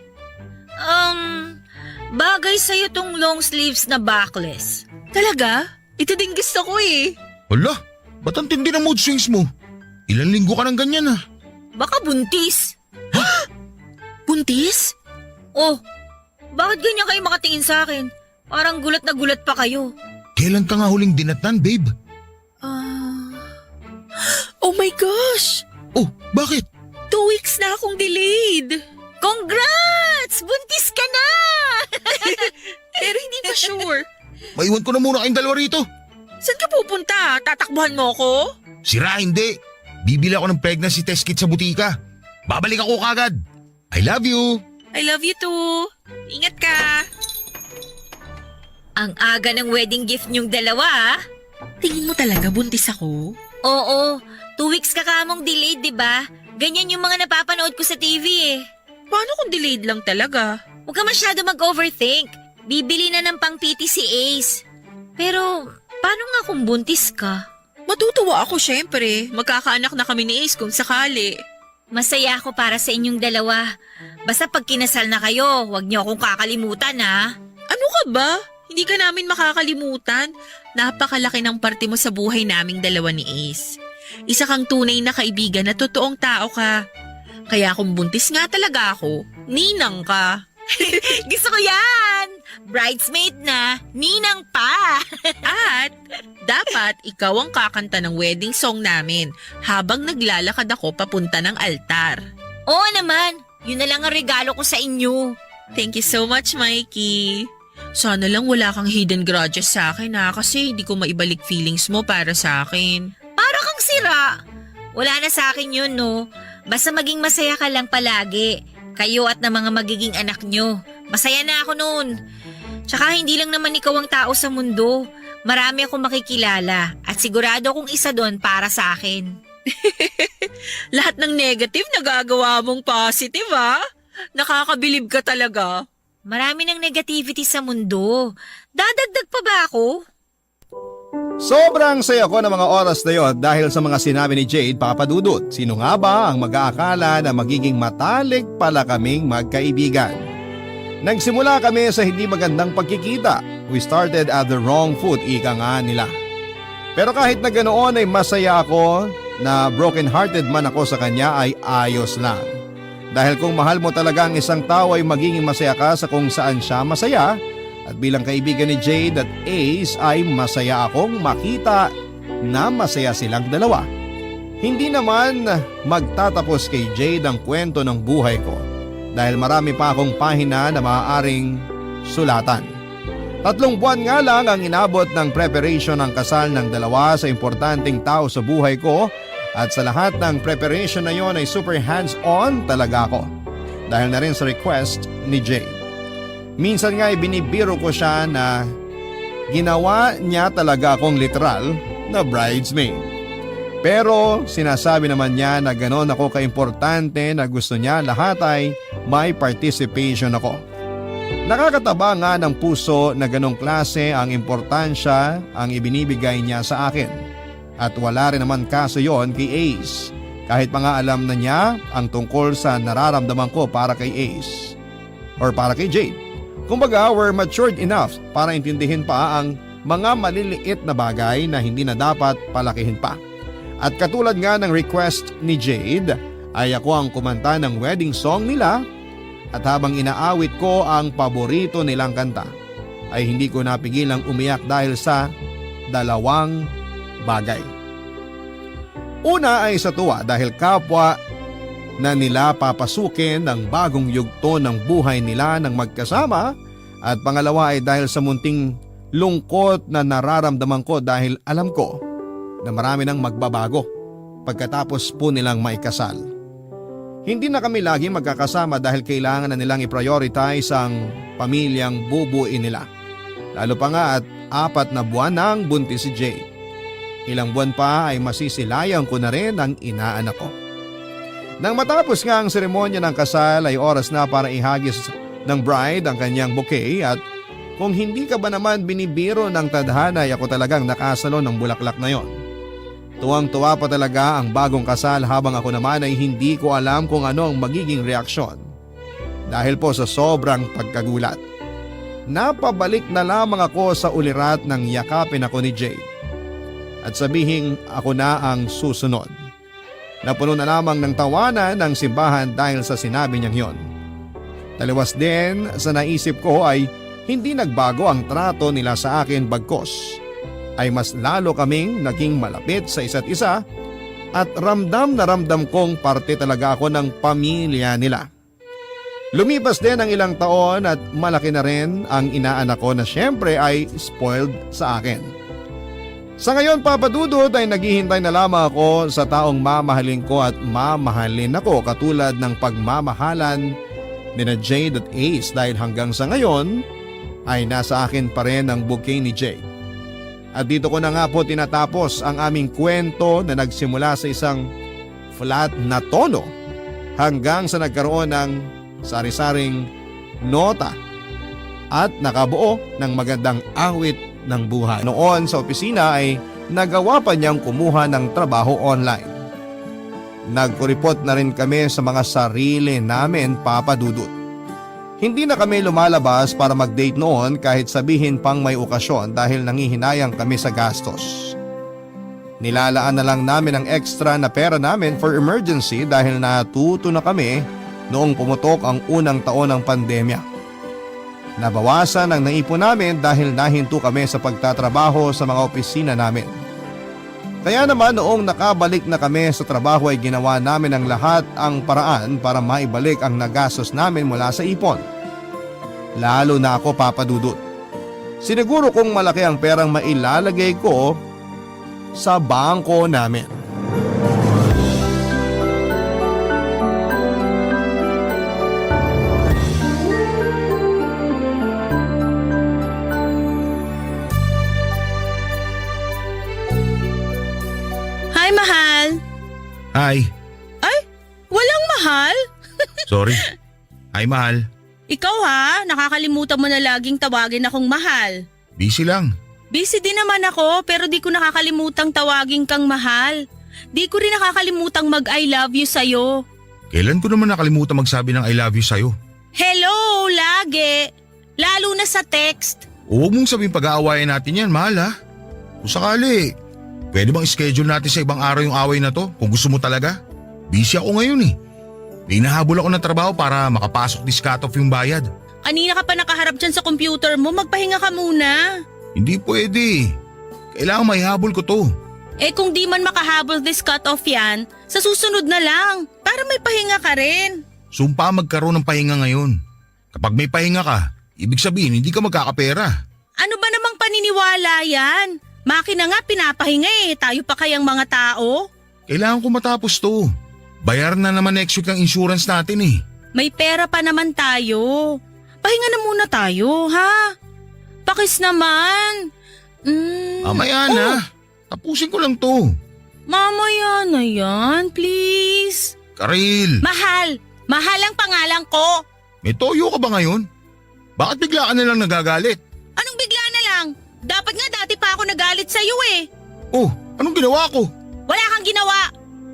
Bagay sa'yo tong long sleeves na backless. Talaga? Ito din gusto ko eh. Hala, ba't ang tindi ng mood swings mo? Ilan linggo ka ng ganyan ah. Baka buntis. Buntis? Oh, bakit ganyan kayo makatingin sa akin? Parang gulat na gulat pa kayo. Kailan ka nga huling dinatnan, babe? Oh my gosh! Oh, bakit? 2 weeks na akong delayed. Congrats! Buntis ka na! Pero hindi pa sure. Maiwan ko na muna kayong dalawa rito. Saan ka pupunta? Tatakbuhan mo ako? Sira, hindi. Bibili ako ng pregnancy test kit sa butika. Babalik ako kagad. I love you. I love you too. Ingat ka. Ang aga ng wedding gift niyong dalawa, ah. Tingin mo talaga buntis ako? Oo, 2 weeks ka kamong delayed, di ba? Ganyan yung mga napapanood ko sa TV eh. Paano kung delayed lang talaga? Huwag ka masyado mag-overthink. Bibili na ng pang-PT si Ace. Pero, paano nga kung buntis ka? Matutuwa ako syempre. Magkakaanak na kami ni Ace kung sakali. Masaya ako para sa inyong dalawa. Basta pag kinasal na kayo, huwag niyo akong kakalimutan ha. Ano ka ba? Hindi ka namin makakalimutan. Napakalaki ng parte mo sa buhay naming dalawa ni Ace. Isa kang tunay na kaibigan at totoong tao ka. Kaya kung buntis nga talaga ako, ninang ka. Gusto ko yan! Bridesmaid na, ninang pa! At dapat ikaw ang kakanta ng wedding song namin habang naglalakad ako papunta ng altar. Oo naman, yun na lang ang regalo ko sa inyo. Thank you so much, Mikey. Sana lang wala kang hidden grudges sa akin kasi hindi ko maibalik feelings mo para sa akin. Para kang sira. Wala na sa akin yun, no? Basta maging masaya ka lang palagi. Kayo at na mga magiging anak nyo. Masaya na ako noon. Tsaka hindi lang naman ikaw ang tao sa mundo. Marami akong makikilala at sigurado akong isa doon para sa akin. Lahat ng negative nagagawa mong positive, ha? Nakakabilib ka talaga. Marami ng negativity sa mundo. Dadagdag pa ba ako? Sobrang saya ko ng mga oras na yon dahil sa mga sinabi ni Jade Papadudut. Sino nga ba ang mag-aakala na magiging matalik pala kaming magkaibigan? Nagsimula kami sa hindi magandang pagkikita. We started at the wrong foot, ika nga nila. Pero kahit na ganoon ay masaya ako na broken-hearted man ako sa kanya ay ayos lang. Dahil kung mahal mo talaga ang isang tao ay magiging masaya ka sa kung saan siya masaya. At bilang kaibigan ni Jade at Ace ay masaya akong makita na masaya silang dalawa. Hindi naman magtatapos kay Jade ang kwento ng buhay ko dahil marami pa akong pahina na maaaring sulatan. 3 buwan nga lang ang inabot ng preparation ng kasal ng dalawa sa importanteng tao sa buhay ko at sa lahat ng preparation na yon ay super hands-on talaga ako dahil na rin sa request ni Jade. Minsan nga binibiro ko siya na ginawa niya talaga akong literal na bridesmaid. Pero sinasabi naman niya na ganon ako kaimportante na gusto niya lahat ay may participation ako. Nakakataba nga ng puso na ganong klase ang importansya ang ibinibigay niya sa akin. At wala rin naman kaso yon kay Ace. Kahit pa nga alam na niya ang tungkol sa nararamdaman ko para kay Ace. Or para kay Jade. Kumbaga, we're matured enough para intindihin pa ang mga maliliit na bagay na hindi na dapat palakihin pa. At katulad nga ng request ni Jade, ay ako ang kumanta ng wedding song nila at habang inaawit ko ang paborito nilang kanta, ay hindi ko napigilang umiyak dahil sa dalawang bagay. Una ay sa tuwa dahil kapwa na nila papasukin ng bagong yugto ng buhay nila ng magkasama at pangalawa ay dahil sa munting lungkot na nararamdaman ko dahil alam ko na marami nang magbabago pagkatapos po nilang maikasal. Hindi na kami lagi magkakasama dahil kailangan na nilang i-prioritize ang pamilyang bubuin nila. Lalo pa nga at 4 na buwan nang buntis si Jay. Ilang buwan pa ay masisilayan ko na rin ang inaanak ko. Nang matapos nga ang seremonya ng kasal ay oras na para ihagis ng bride ang kanyang bouquet at kung hindi ka ba naman binibiro ng tadhana ay ako talagang nakasalo ng bulaklak na yon. Tuwang-tuwa pa talaga ang bagong kasal habang ako naman ay hindi ko alam kung ano ang magiging reaksyon. Dahil po sa sobrang pagkagulat. Napabalik na lamang ako sa ulirat nang yakapin ako ni Jay. At sabihing ako na ang susunod. Napuno na lamang ng tawanan ng simbahan dahil sa sinabi niyang yon. Taliwas din sa naisip ko ay hindi nagbago ang trato nila sa akin bagkos ay mas lalo kaming naging malapit sa isa't isa at ramdam na ramdam kong parte talaga ako ng pamilya nila. Lumipas din ang ilang taon at malaki na rin ang inaanak ko na syempre ay spoiled sa akin. Sa ngayon Papa Dudut ay naghihintay na lamang ako sa taong mamahalin ko at mamahalin ako katulad ng pagmamahalan ni na Jade at Ace dahil hanggang sa ngayon ay nasa akin pa rin ang bouquet ni Jade. At dito ko na nga po tinatapos ang aming kwento na nagsimula sa isang flat na tono hanggang sa nagkaroon ng sari-saring nota at nakabuo ng magandang awit ng buhay. Noon sa opisina ay nagawa pa niyang kumuha ng trabaho online. Nagkuripot na rin kami sa mga sarili namin Papa Dudut. Hindi na kami lumalabas para mag-date noon kahit sabihin pang may okasyon dahil nangihinayang kami sa gastos. Nilalaan na lang namin ang extra na pera namin for emergency dahil natuto na kami noong pumutok ang unang taon ng pandemya. Nabawasan ang naipon namin dahil nahinto kami sa pagtatrabaho sa mga opisina namin. Kaya naman noong nakabalik na kami sa trabaho ay ginawa namin ang lahat ang paraan para maibalik ang nagastos namin mula sa ipon. Lalo na ako Papa Dudut. Siniguro kong malaki ang perang mailalagay ko sa bangko namin. Hi, mahal. Hi. Ay, walang mahal? Sorry. Hi, mahal. Ikaw ha, nakakalimutan mo na laging tawagin akong mahal. Busy lang. Busy din naman ako pero di ko nakakalimutang tawagin kang mahal. Di ko rin nakakalimutang mag-I love you sa'yo. Kailan ko naman nakalimutan magsabi ng I love you sa'yo? Hello, lagi. Lalo na sa text. Huwag mong sabihin pag-aawayan natin yan, mahal ha. Kung sakali, pwede bang schedule natin sa ibang araw yung away na to kung gusto mo talaga? Busy ako ngayon eh. May nahabol ako ng trabaho para makapasok this cut-off yung bayad. Kanina ka pa nakaharap dyan sa computer mo, magpahinga ka muna. Hindi pwede. Kailangan may habol ko to. Eh kung di man makahabol this cut-off yan, sa susunod na lang, para may pahinga ka rin. Sumpa magkaroon ng pahinga ngayon. Kapag may pahinga ka, ibig sabihin hindi ka magkakapera. Ano ba namang paniniwala yan? Makina nga pinapahinga eh, tayo pa kayang mga tao? Kailangan ko matapos to. Bayar na naman next week ang insurance natin eh. May pera pa naman tayo. Pahinga na muna tayo, ha? Pakis naman. Mamaya na. Tapusin ko lang to. Mamaya na yan, please. Karil, Mahal! Mahal ang pangalan ko. may toyo ka ba ngayon? Bakit bigla ka nalang nagagalit? Anong bigla na lang? Dapat nga dati pa ako nagalit sa'yo eh. Oh, anong ginawa ko? Wala kang ginawa.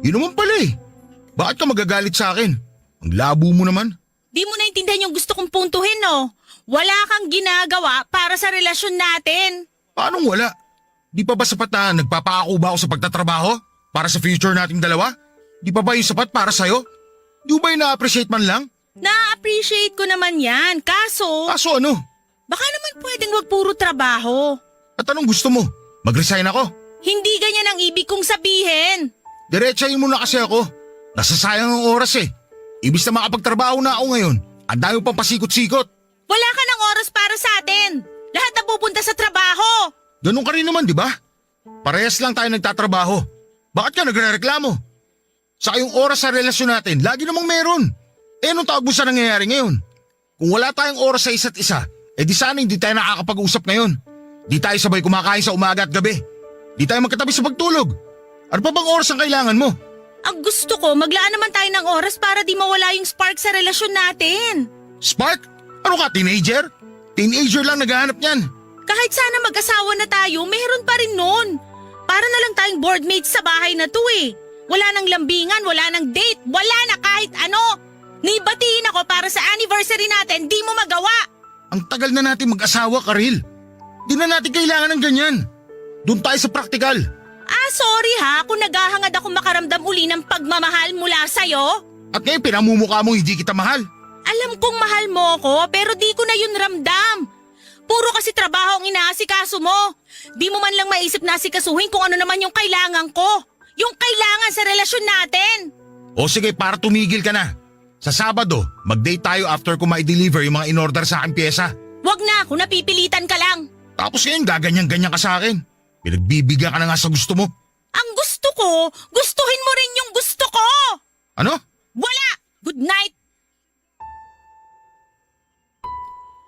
Yun naman pala eh. Bakit ka magagalit sa akin? Ang labo mo naman. Di mo naintindihan yung gusto kong puntuhin, no? Wala kang ginagawa para sa relasyon natin. Paanong wala? Di pa ba sapat na nagpapaako ba ako sa pagtatrabaho? Para sa future nating dalawa? Di pa ba yung sapat para sa'yo? Di mo ba yung na-appreciate man lang? Na-appreciate ko naman yan. Kaso, Kaso ano? baka naman pwedeng wag puro trabaho. At anong gusto mo? Mag-resign ako? Hindi ganyan ang ibig kong sabihin. Diretsahin mo na kasi ako. Nasasayang ang oras eh. Ibig na makapagtrabaho na ako ngayon. Ang dami pang pasikot-sikot. Wala ka ng oras para sa atin. Lahat na pupunta sa trabaho. Ganun ka rin naman, di ba? Parehas lang tayo nagtatrabaho. Bakit ka nagre-reklamo? Saka yung oras sa relasyon natin, lagi namang meron. Eh, anong tawag mo sa nangyayari ngayon? Kung wala tayong oras sa isa't isa, eh di sana hindi tayo nakakapag-usap ngayon. Di tayo sabay kumakain sa umaga at gabi. Di tayo magkatabi sa pagtulog. Ano pa bang oras ang kailangan mo? Ang gusto ko, maglaan naman tayo ng oras para di mawala yung spark sa relasyon natin. Spark? Ano ka, teenager? Teenager lang naghahanap niyan. Kahit sana mag-asawa na tayo, meron pa rin nun. Para na lang tayong boardmates sa bahay na to eh. Wala nang lambingan, wala nang date, wala na kahit ano. Nibatiin ako para sa anniversary natin, di mo magawa. Ang tagal na natin mag-asawa, Karil. Di na natin kailangan ng ganyan. Doon tayo sa praktikal. Sorry ha, kung naghahangad ako makaramdam uli ng pagmamahal mula sa'yo. At ngayon pinamumukha mo hindi kita mahal. Alam kong mahal mo ko, pero di ko na yun ramdam. Puro kasi trabaho ang inaasikaso mo. Di mo man lang maisip na asikasuhin kung ano naman yung kailangan ko. Yung kailangan sa relasyon natin. O sige, para tumigil ka na. Sa Sabado, mag-date tayo after ko ma-deliver yung mga in-order sa akin pyesa. Wag na, kung napipilitan ka lang. Tapos ngayon gaganyan-ganyan ka sa akin. Pinagbibigyan ka na nga sa gusto mo. Ang gusto ko, gustuhin mo rin yung gusto ko. Ano? Wala! Good night!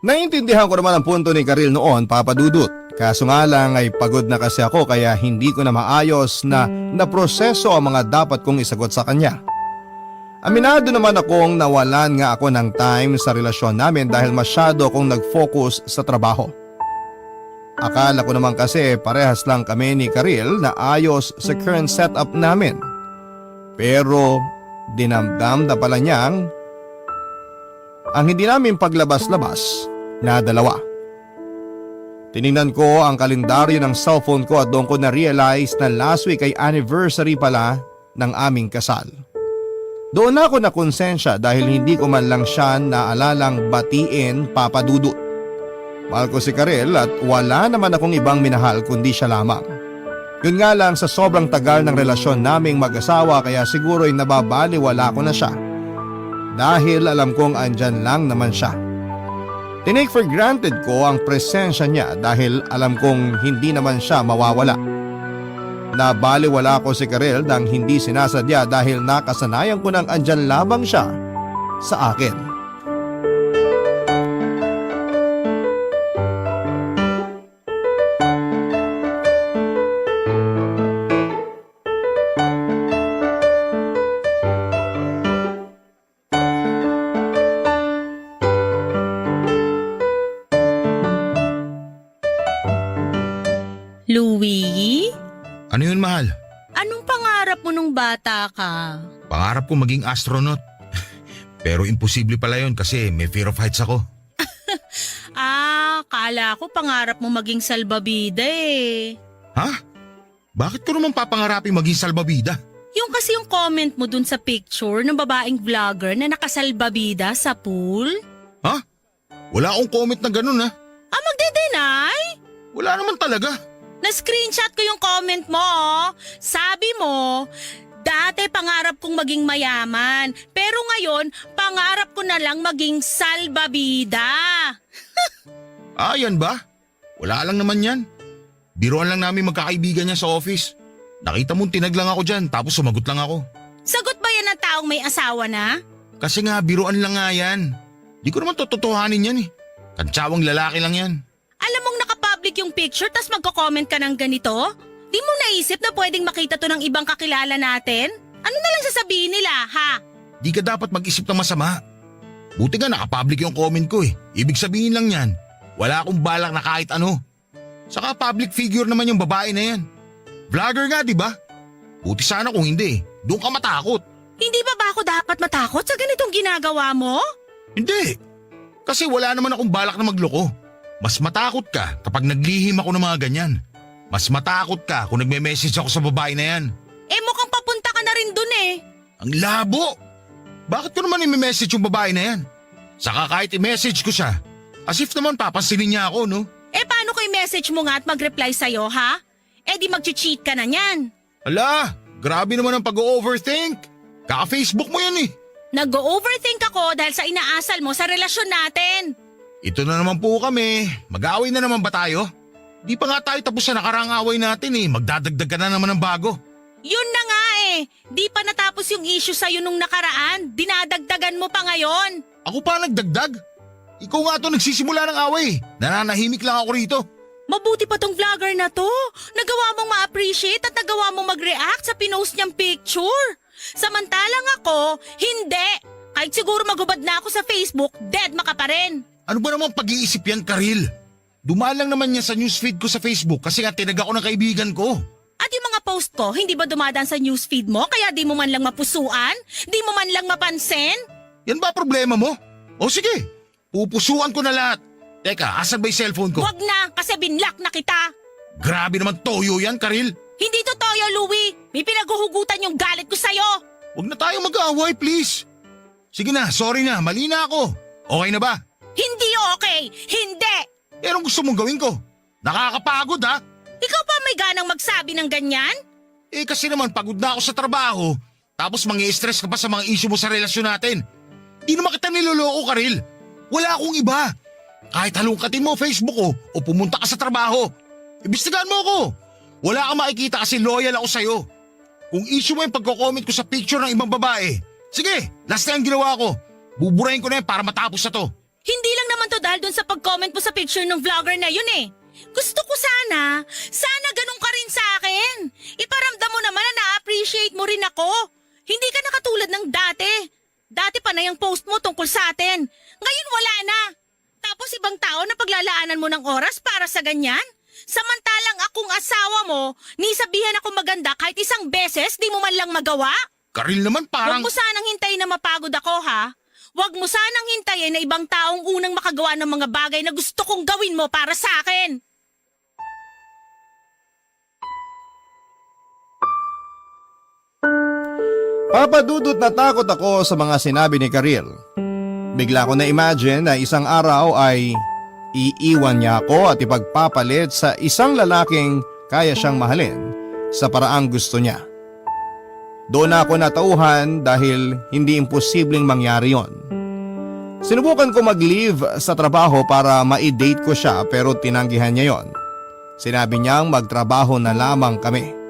Naiintindihan ko naman ang punto ni Karil noon, Papa Dudut. Kaso nga lang ay pagod na kasi ako kaya hindi ko na maayos na naproseso ang mga dapat kong isagot sa kanya. Aminado naman akong nawalan nga ako ng time sa relasyon namin dahil masyado akong nag-focus sa trabaho. Akala ko naman kasi parehas lang kami ni Karil na ayos sa current setup namin. Pero dinamdam na pala niyang ang hindi namin paglabas-labas na dalawa. Tiningnan ko ang kalendaryo ng cellphone ko at doon ko na-realize na last week ay anniversary pala ng aming kasal. Doon ako nakonsensya dahil hindi ko man lang siya naalalang batiin, Papa Dudut. Mahal ko si Karel at wala naman akong ibang minahal kundi siya lamang. Yun nga lang sa sobrang tagal ng relasyon naming mag-asawa kaya siguro'y nababaliwala ko na siya. Dahil alam kong andyan lang naman siya. Tinake for granted ko ang presensya niya dahil alam kong hindi naman siya mawawala. Nabaliwala ko si Karel nang hindi sinasadya dahil nakasanayan ko nang andyan lamang siya sa akin. Louie? Ano yun, mahal? Anong pangarap mo nung bata ka? Pangarap ko maging astronaut. Pero imposible pala yun kasi may fear of heights ako. Kala ko pangarap mo maging salbabida eh. Ha? Bakit ko naman papangarapin maging salbabida? Yung kasi yung comment mo dun sa picture ng babaeng vlogger na nakasalbabida sa pool? Ha? Wala akong comment na ganun ha. Magde-deny? Wala naman talaga. Na-screenshot ko yung comment mo oh. Sabi mo, dati pangarap kong maging mayaman, pero ngayon pangarap ko na lang maging salbabida. Yan ba? Wala lang naman yan. Biruan lang namin magkakaibigan niya sa office. Nakita mo tinag lang ako dyan tapos sumagot lang ako. Sagot ba yan ng taong may asawa na? Kasi nga biruan lang nga yan. Di ko naman tototohanin yan eh. Kantsawang lalaki lang yan. Alam mong nakapublic yung picture tas magko-comment ka ng ganito? Di mo naisip na pwedeng makita to ng ibang kakilala natin? Ano na lang sasabihin nila, ha? Di ka dapat mag-isip ng masama. Buti nga nakapublic yung comment ko eh. Ibig sabihin lang yan, wala akong balak na kahit ano. Saka public figure naman yung babae na yan. Vlogger nga, di ba? Buti sana kung hindi. Doon ka matakot. Hindi ba ako dapat matakot sa ganitong ginagawa mo? Hindi. Kasi wala naman akong balak na magloko. Mas matakot ka kapag naglihim ako ng mga ganyan. Mas matakot ka kung nagme-message ako sa babae na yan. Eh mukhang papunta ka na rin dun eh. Ang labo! Bakit ko naman i-message yung babae na yan? Saka kahit i-message ko siya, as if naman papansinin niya ako, no? Eh paano ko i-message mo nga at mag-reply sa'yo, ha? Eh di mag-cheat ka na niyan. Ala, grabe naman ang pag-overthink. Kaka-Facebook mo yan eh. Nag-overthink ako dahil sa inaasal mo sa relasyon natin. Ito na naman po kami. Mag-aaway na naman ba tayo? Di pa nga tayo tapos sa nakarang away natin eh. Magdadagdag ka na naman ng bago. Yun na nga eh. Di pa natapos yung issue sa'yo nung nakaraan. Dinadagdagan mo pa ngayon. Ako pa nagdagdag? Ikaw nga to nagsisimula ng away. Nananahimik lang ako rito. Mabuti pa tong vlogger na to. Nagawa mong ma-appreciate at nagawa mong mag-react sa pinost niyang picture. Samantalang ako, hindi. Kahit siguro magubad na ako sa Facebook, dead maka pa rin. Ano ba namang pag-iisip yan, Karil? Dumaan lang naman niya sa newsfeed ko sa Facebook kasi nga tinag ako ng kaibigan ko. At yung mga post ko, hindi ba dumadaan sa newsfeed mo kaya di mo man lang mapusuan? Di mo man lang mapansin? Yan ba problema mo? O sige, pupusuan ko na lahat. Teka, asan ba yung cellphone ko? Huwag na, kasi binlock na kita. Grabe naman toyo yan, Karil. Hindi to toyo, Louie. May pinaghuhugutan yung galit ko sa'yo. Huwag na tayong mag-aaway, please. Sige na, sorry na, mali na ako. Okay na ba? Hindi okay. Hindi. Eh, anong gusto mong gawin ko? Nakakapagod ha? Ikaw pa may ganang magsabi ng ganyan? Eh kasi naman pagod na ako sa trabaho, tapos mangi-stress ka pa sa mga issue mo sa relasyon natin. Di naman kita niloloko, Karil. Wala akong iba. Kahit halungkatin mo Facebook ko o pumunta ka sa trabaho, imbestigahan mo ako. Wala kang makikita kasi loyal ako sa'yo. Kung issue mo yung pagko-comment ko sa picture ng ibang babae, sige, last na yung ginawa ko. Buburahin ko na yan para matapos na to. Hindi lang naman to dahil dun sa pag-comment mo sa picture ng vlogger na yun eh. Gusto ko sana ganun ka rin sa akin. Iparamdam mo naman na na-appreciate mo rin ako. Hindi ka na katulad ng dati. Dati pa na yung post mo tungkol sa atin. Ngayon wala na. Tapos ibang tao na paglalaanan mo ng oras para sa ganyan? Samantalang akong asawa mo, ni sabihan ako maganda kahit isang beses, di mo man lang magawa? Karil naman parang... Huwag mo sanang hintayin na mapagod ako, ha? Huwag mo sanang hintayin na ibang taong unang makagawa ng mga bagay na gusto kong gawin mo para sa akin. Papadudot na takot ako sa mga sinabi ni Karil. Bigla ko na imagine na isang araw ay iiwan niya ako at ipagpapalit sa isang lalaking kaya siyang mahalin sa paraang gusto niya. Doon ako natauhan dahil hindi imposibleng mangyari yon. Sinubukan ko mag-leave sa trabaho para ma-date ko siya pero tinanggihan niya yon. Sinabi niyang magtrabaho na lamang kami.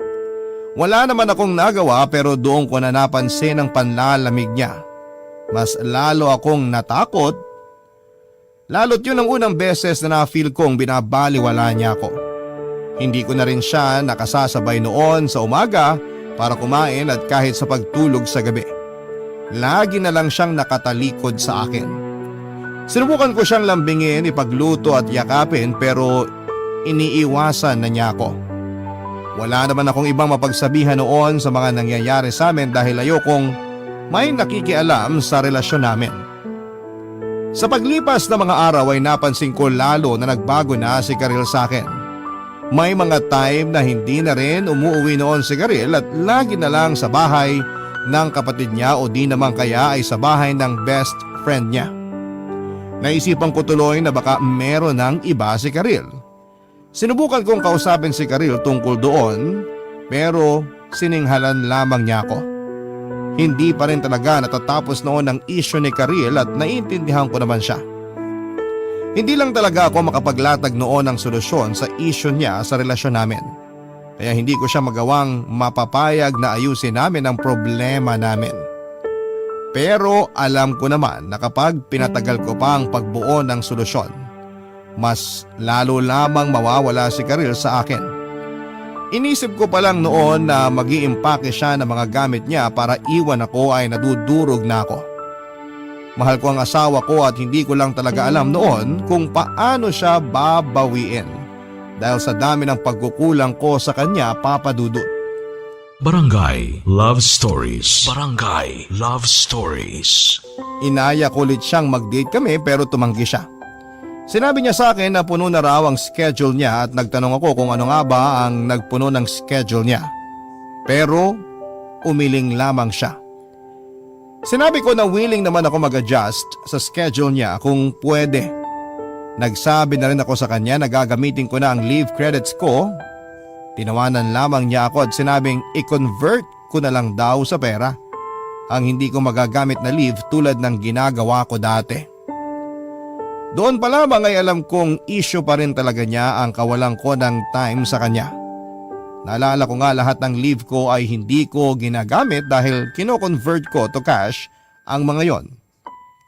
Wala naman akong nagawa pero doon ko na napansin ang panlalamig niya. Mas lalo akong natakot. Lalo't yun ang unang beses na na-feel kong binabaliwala niya ako. Hindi ko na rin siya nakasasabay noon sa umaga para kumain at kahit sa pagtulog sa gabi. Lagi na lang siyang nakatalikod sa akin. Sinubukan ko siyang lambingin, ipagluto at yakapin pero iniiwasan na niya ako. Wala naman akong ibang mapagsabihan noon sa mga nangyayari sa amin dahil ayokong may nakikialam sa relasyon namin. Sa paglipas ng mga araw ay napansin ko lalo na nagbago na si Karil sa akin. May mga time na hindi na rin umuwi noon si Karil at lagi na lang sa bahay ng kapatid niya o di naman kaya ay sa bahay ng best friend niya. Naisipan ko tuloy na baka meron ng iba si Karil. Sinubukan kong kausapin si Karil tungkol doon pero sininghalan lamang niya ako. Hindi pa rin talaga natatapos noon ang issue ni Karil at naiintindihan ko naman siya. Hindi lang talaga ako makapaglatag noon ng solusyon sa issue niya sa relasyon namin. Kaya hindi ko siya magawang mapapayag na ayusin namin ang problema namin. Pero alam ko naman na kapag pinatagal ko pa ang pagbuo ng solusyon, mas lalo lamang mawawala si Karil sa akin. Inisip ko pa lang noon na mag-iimpake siya ng mga gamit niya para iwan ako ay nadudurog na ako. Mahal ko ang asawa ko at hindi ko lang talaga alam noon kung paano siya babawiin dahil sa dami ng pagkukulang ko sa kanya, Papa Dudut. Barangay Love Stories. Barangay Love Stories. Inaya ko ulit siyang mag-date kami pero tumanggi siya. Sinabi niya sa akin na puno na raw ang schedule niya at nagtanong ako kung ano nga ba ang nagpuno ng schedule niya. Pero umiling lamang siya. Sinabi ko na willing naman ako mag-adjust sa schedule niya kung pwede. Nagsabi na rin ako sa kanya na gagamitin ko na ang leave credits ko. Tinawanan lamang niya ako at sinabing i-convert ko na lang daw sa pera ang hindi ko magagamit na leave tulad ng ginagawa ko dati. Doon pa lamang ay alam kong issue pa rin talaga niya ang kawalan ko ng time sa kanya. Naalala ko nga lahat ng leave ko ay hindi ko ginagamit dahil kino-convert ko to cash ang mga yon.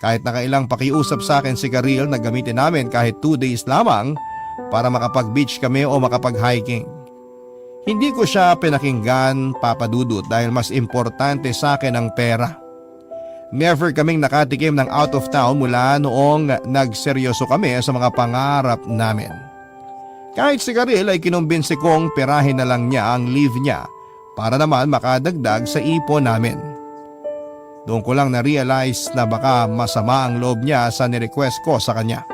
Kahit nakailang pakiusap sa akin si Karil na gamitin namin kahit 2 days lamang para makapag-beach kami o makapag-hiking. Hindi ko siya pinakinggan, Papa Dudut, dahil mas importante sa akin ang pera. Never kaming nakatikim ng out of town mula noong nagseryoso kami sa mga pangarap namin. Kahit si Karil ay kinumbinsi kong perahin na lang niya ang leave niya para naman makadagdag sa ipon namin. Doon ko lang na-realize na baka masama ang loob niya sa nirequest ko sa kanya.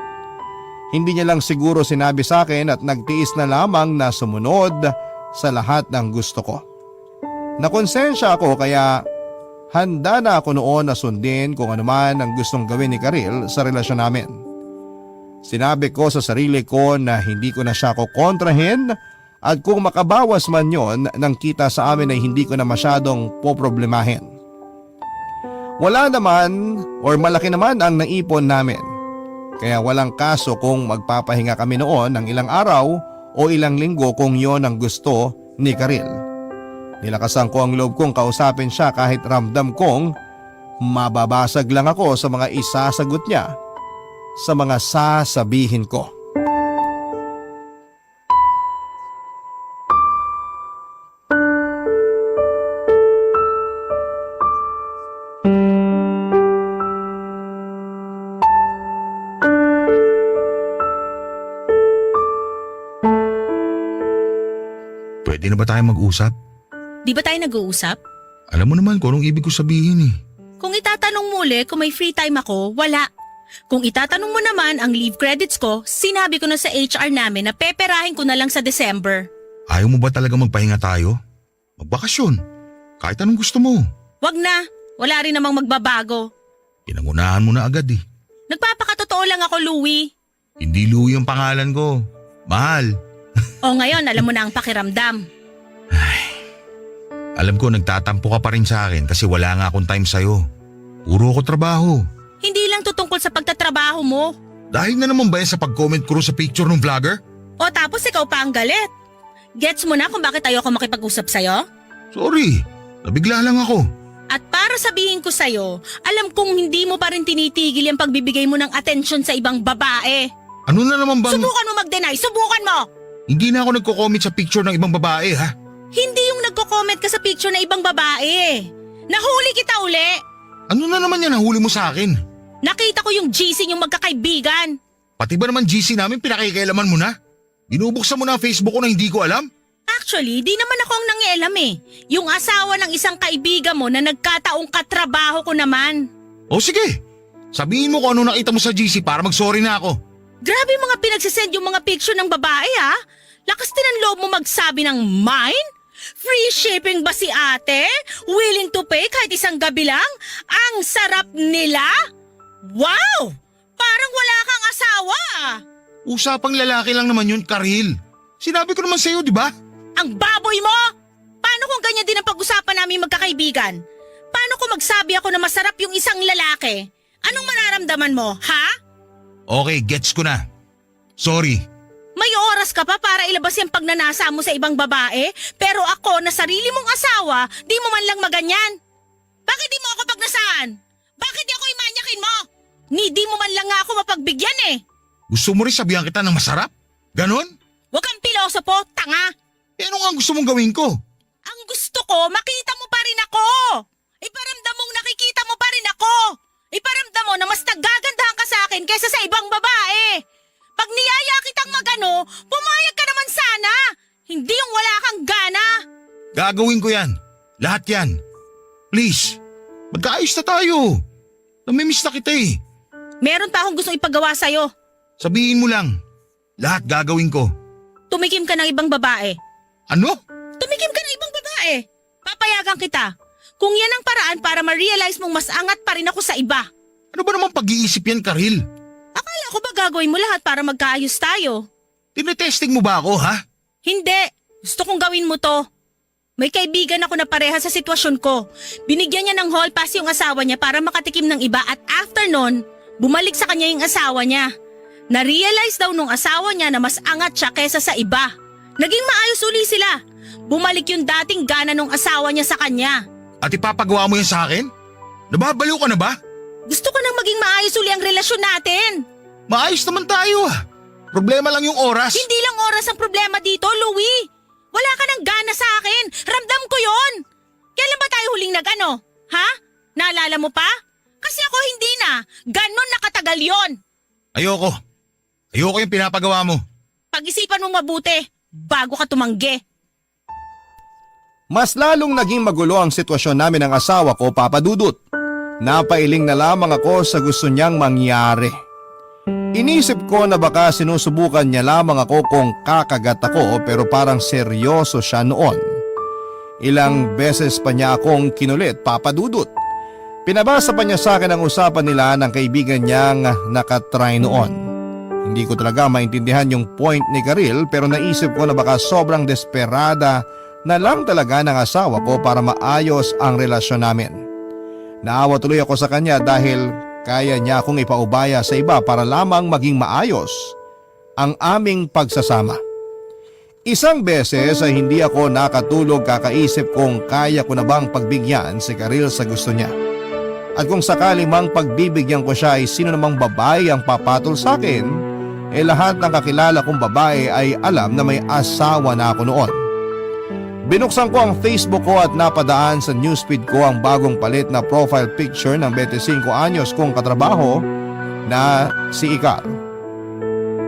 Hindi niya lang siguro sinabi sa akin at nagtiis na lamang na sumunod sa lahat ng gusto ko. Nakonsensya ako kaya handa na ako noon na sundin kung ano man ang gustong gawin ni Karil sa relasyon namin. Sinabi ko sa sarili ko na hindi ko na siya kukontrahin at kung makabawas man yon ng kita sa amin ay hindi ko na masyadong poproblemahin. Wala naman or malaki naman ang naipon namin. Kaya walang kaso kung magpapahinga kami noon ng ilang araw o ilang linggo kung yon ang gusto ni Karil. Nilakasan ko ang loob kong kausapin siya kahit ramdam kong mababasag lang ako sa mga isasagot niya sa mga sasabihin ko. Pwede na ba tayo mag-usap? Di ba tayo nag-uusap? Alam mo naman kung anong ibig ko sabihin eh. Kung itatanong mo ulit kung may free time ako, wala. Kung itatanong mo naman ang leave credits ko, sinabi ko na sa HR namin na peperahin ko na lang sa December. Ayaw mo ba talaga magpahinga tayo? Magbakasyon. Kahit anong gusto mo. Wag na, wala rin namang magbabago. Pinangunahan mo na agad eh. Nagpapakatotoo lang ako, Louie. Hindi Louie ang pangalan ko. Mahal. O ngayon, alam mo na ang pakiramdam. Alam ko nagtatampo ka pa rin sa akin kasi wala nga akong time sa'yo. Puro ko trabaho. Hindi lang to tungkol sa pagtatrabaho mo. Dahil na naman ba yan sa pag-comment ko sa picture ng vlogger? O tapos ikaw pa ang galit. Gets mo na kung bakit ayoko makipag-usap sa'yo? Sorry, nabigla lang ako. At para sabihin ko sa'yo, alam kong hindi mo pa rin tinitigil yung pagbibigay mo ng atensyon sa ibang babae. Ano na naman bang… Subukan mo mag-deny, subukan mo! Hindi na ako nagko-comment sa picture ng ibang babae ha? Hindi yung nagko-comment ka sa picture na ibang babae. Nahuli kita uli. Ano na naman yan nahuli mo sa akin? Nakita ko yung GC yung magkakaibigan. Pati ba naman GC namin pinakikialaman mo na? Binubuksan mo na ang Facebook ko na hindi ko alam? Actually, di naman ako ang nangialam eh. Yung asawa ng isang kaibigan mo na nagkataong katrabaho ko naman. O sige, sabihin mo kung ano nakita mo sa GC para mag-sorry na ako. Grabe mga pinagsisend yung mga picture ng babae ha. Lakas din ang loob mo magsabi ng mine? Free shipping ba si ate? Willing to pay kahit isang gabi lang? Ang sarap nila? Wow! Parang wala kang asawa ah. Usapang lalaki lang naman yun, Karil. Sinabi ko naman sa'yo, di ba? Ang baboy mo! Paano kung ganyan din ang pag-usapan namin magkakaibigan? Paano kung magsabi ako na masarap yung isang lalaki? Anong mararamdaman mo, ha? Okay, gets ko na. Sorry. May oras ka pa para ilabas yung pagnanasa mo sa ibang babae, pero ako na sarili mong asawa, di mo man lang maganyan. Bakit di mo ako pagnasaan? Bakit di ako imanyakin mo? Di mo man lang nga ako mapagbigyan eh. Gusto mo rin sabihan kita ng masarap? Ganon? Huwag kang pilosopo, tanga. Eh ano nga ang gusto mong gawin ko? Ang gusto ko, makita mo pa rin ako. Iparamdam mong nakikita mo pa rin ako. Iparamdam mo na mas nagagandahan ka sa akin kaysa sa ibang babae. Pag niyaya kitang magano, pumayag ka naman sana. Hindi yung wala kang gana. Gagawin ko yan. Lahat yan. Please, magkaayos na tayo. Namimiss na kita eh. Meron pa akong gustong ipagawa sa'yo. Sabihin mo lang. Lahat gagawin ko. Tumikim ka ng ibang babae. Ano? Tumikim ka ng ibang babae. Papayagan kita. Kung yan ang paraan para ma-realize mong mas angat pa rin ako sa iba. Ano ba naman pag-iisip yan, Karil? Akala ko ba gagawin mo lahat para magkaayos tayo? Tinetesting mo ba ako, ha? Hindi. Gusto kong gawin mo to. May kaibigan ako na pareha sa sitwasyon ko. Binigyan niya ng hall pass yung asawa niya para makatikim ng iba at after nun, bumalik sa kanya yung asawa niya. Na-realize daw nung asawa niya na mas angat siya kesa sa iba. Naging maayos uli sila. Bumalik yung dating gana nung asawa niya sa kanya. At ipapagawa mo yan sa akin? Nababaliw ka na ba? Gusto ko nang maging maayos uli ang relasyon natin. Maayos naman tayo, ah. Problema lang yung oras. Hindi lang oras ang problema dito, Louie. Wala ka ng gana sa akin. Ramdam ko yon. Kailan ba tayo huling nag-ano? Ha? Naalala mo pa? Kasi ako hindi na. Ganon nakatagal yon. Ayoko. Ayoko yung pinapagawa mo. Pag-isipan mo mabuti bago ka tumanggi. Mas lalong naging magulo ang sitwasyon namin ng asawa ko, Papa Dudut. Napailing na lamang ako sa gusto niyang mangyari. Inisip ko na baka sinusubukan niya lamang ako kung kakagat ako pero parang seryoso siya noon. Ilang beses pa niya akong kinulit, Papa Dudut. Pinabasa pa niya sa akin ang usapan nila ng kaibigan niyang nakatry noon. Hindi ko talaga maintindihan yung point ni Karil pero naisip ko na baka sobrang desperada na lang talaga ng asawa ko para maayos ang relasyon namin. Naawa tuloy ako sa kanya dahil kaya niya akong ipaubaya sa iba para lamang maging maayos ang aming pagsasama. Isang beses ay hindi ako nakatulog kakaisip kung kaya ko na bang pagbigyan si Karil sa gusto niya. At kung sakali mang pagbibigyan ko siya ay sino namang babae ang papatol sa akin, lahat ng kakilala kong babae ay alam na may asawa na ako noon. Binuksan ko ang Facebook ko at napadaan sa newsfeed ko ang bagong palit na profile picture ng 25 anyos kong katrabaho na si Icar.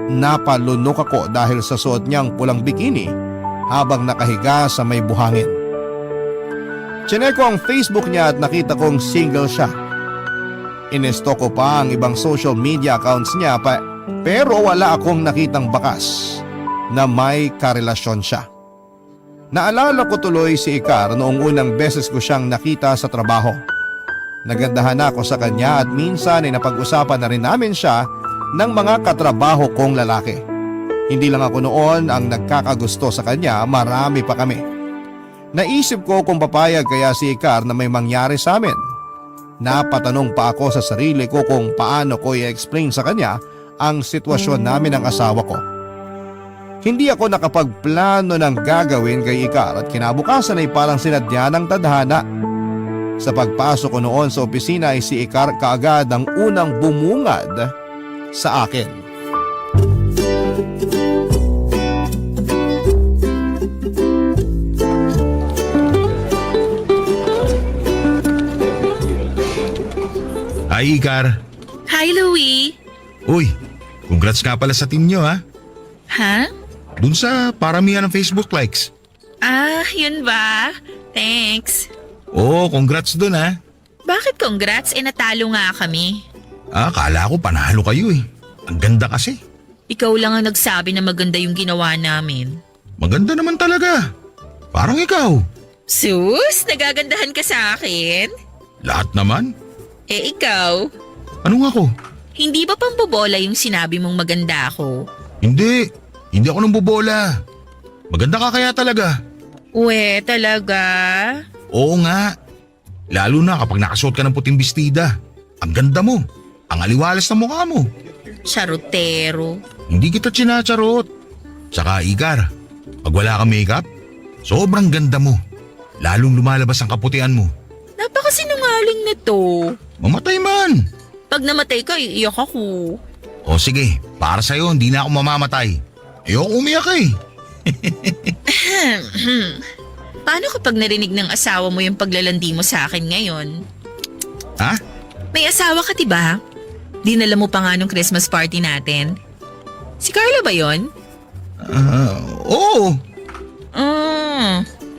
Napalunok ako dahil sa suot niyang pulang bikini habang nakahiga sa may buhangin. Chinek ko ang Facebook niya at nakita kong single siya. Inesto ko pa ang ibang social media accounts niya pero wala akong nakitang bakas na may karelasyon siya. Naalala ko tuloy si Icar noong unang beses ko siyang nakita sa trabaho. Nagandahan ako sa kanya at minsan ay napag-usapan na rin namin siya ng mga katrabaho kong lalaki. Hindi lang ako noon ang nagkakagusto sa kanya, marami pa kami. Naisip ko kung papayag kaya si Icar na may mangyari sa amin. Napatanong pa ako sa sarili ko kung paano ko i-explain sa kanya ang sitwasyon namin ng asawa ko. Hindi ako nakapagplano ng gagawin kay Icar at kinabukasan ay parang sinadya ng tadhana. Sa pagpasok ko noon sa opisina ay si Icar kaagad ang unang bumungad sa akin. Hi, Icar. Hi, Louie. Uy, congrats nga pala sa team nyo, ha? Ha? Dun sa paramihan ng Facebook likes. Ah, yun ba? Thanks. Oo, congrats dun, ha? Bakit congrats? Natalo nga kami. Akala ko panalo kayo eh. Ang ganda kasi. Ikaw lang ang nagsabi na maganda yung ginawa namin. Maganda naman talaga. Parang ikaw. Sus, nagagandahan ka sa akin? Lahat naman. Ikaw? Anong ako? Hindi ba pambobola yung sinabi mong maganda ako? Hindi ako nang bobola. Maganda ka kaya talaga. Talaga? Oo nga. Lalo na kapag nakasuot ka ng puting bestida. Ang ganda mo. Ang aliwalas na mukha mo. Charotero. Hindi kita chinacharot. Tsaka Icar, pag wala kang makeup, sobrang ganda mo. Lalong lumalabas ang kaputian mo. Napakasinungaling nito. Mamatay man. Pag namatay ka, iiyak ako. O sige, para sa'yo hindi na ako mamamatay. Ayoko umiyak eh. Paano kapag narinig ng asawa mo yung paglalandi mo sa akin ngayon? Ha? May asawa ka diba? Dinala mo pa nga nung Christmas party natin. Si Carla ba yon? Oo.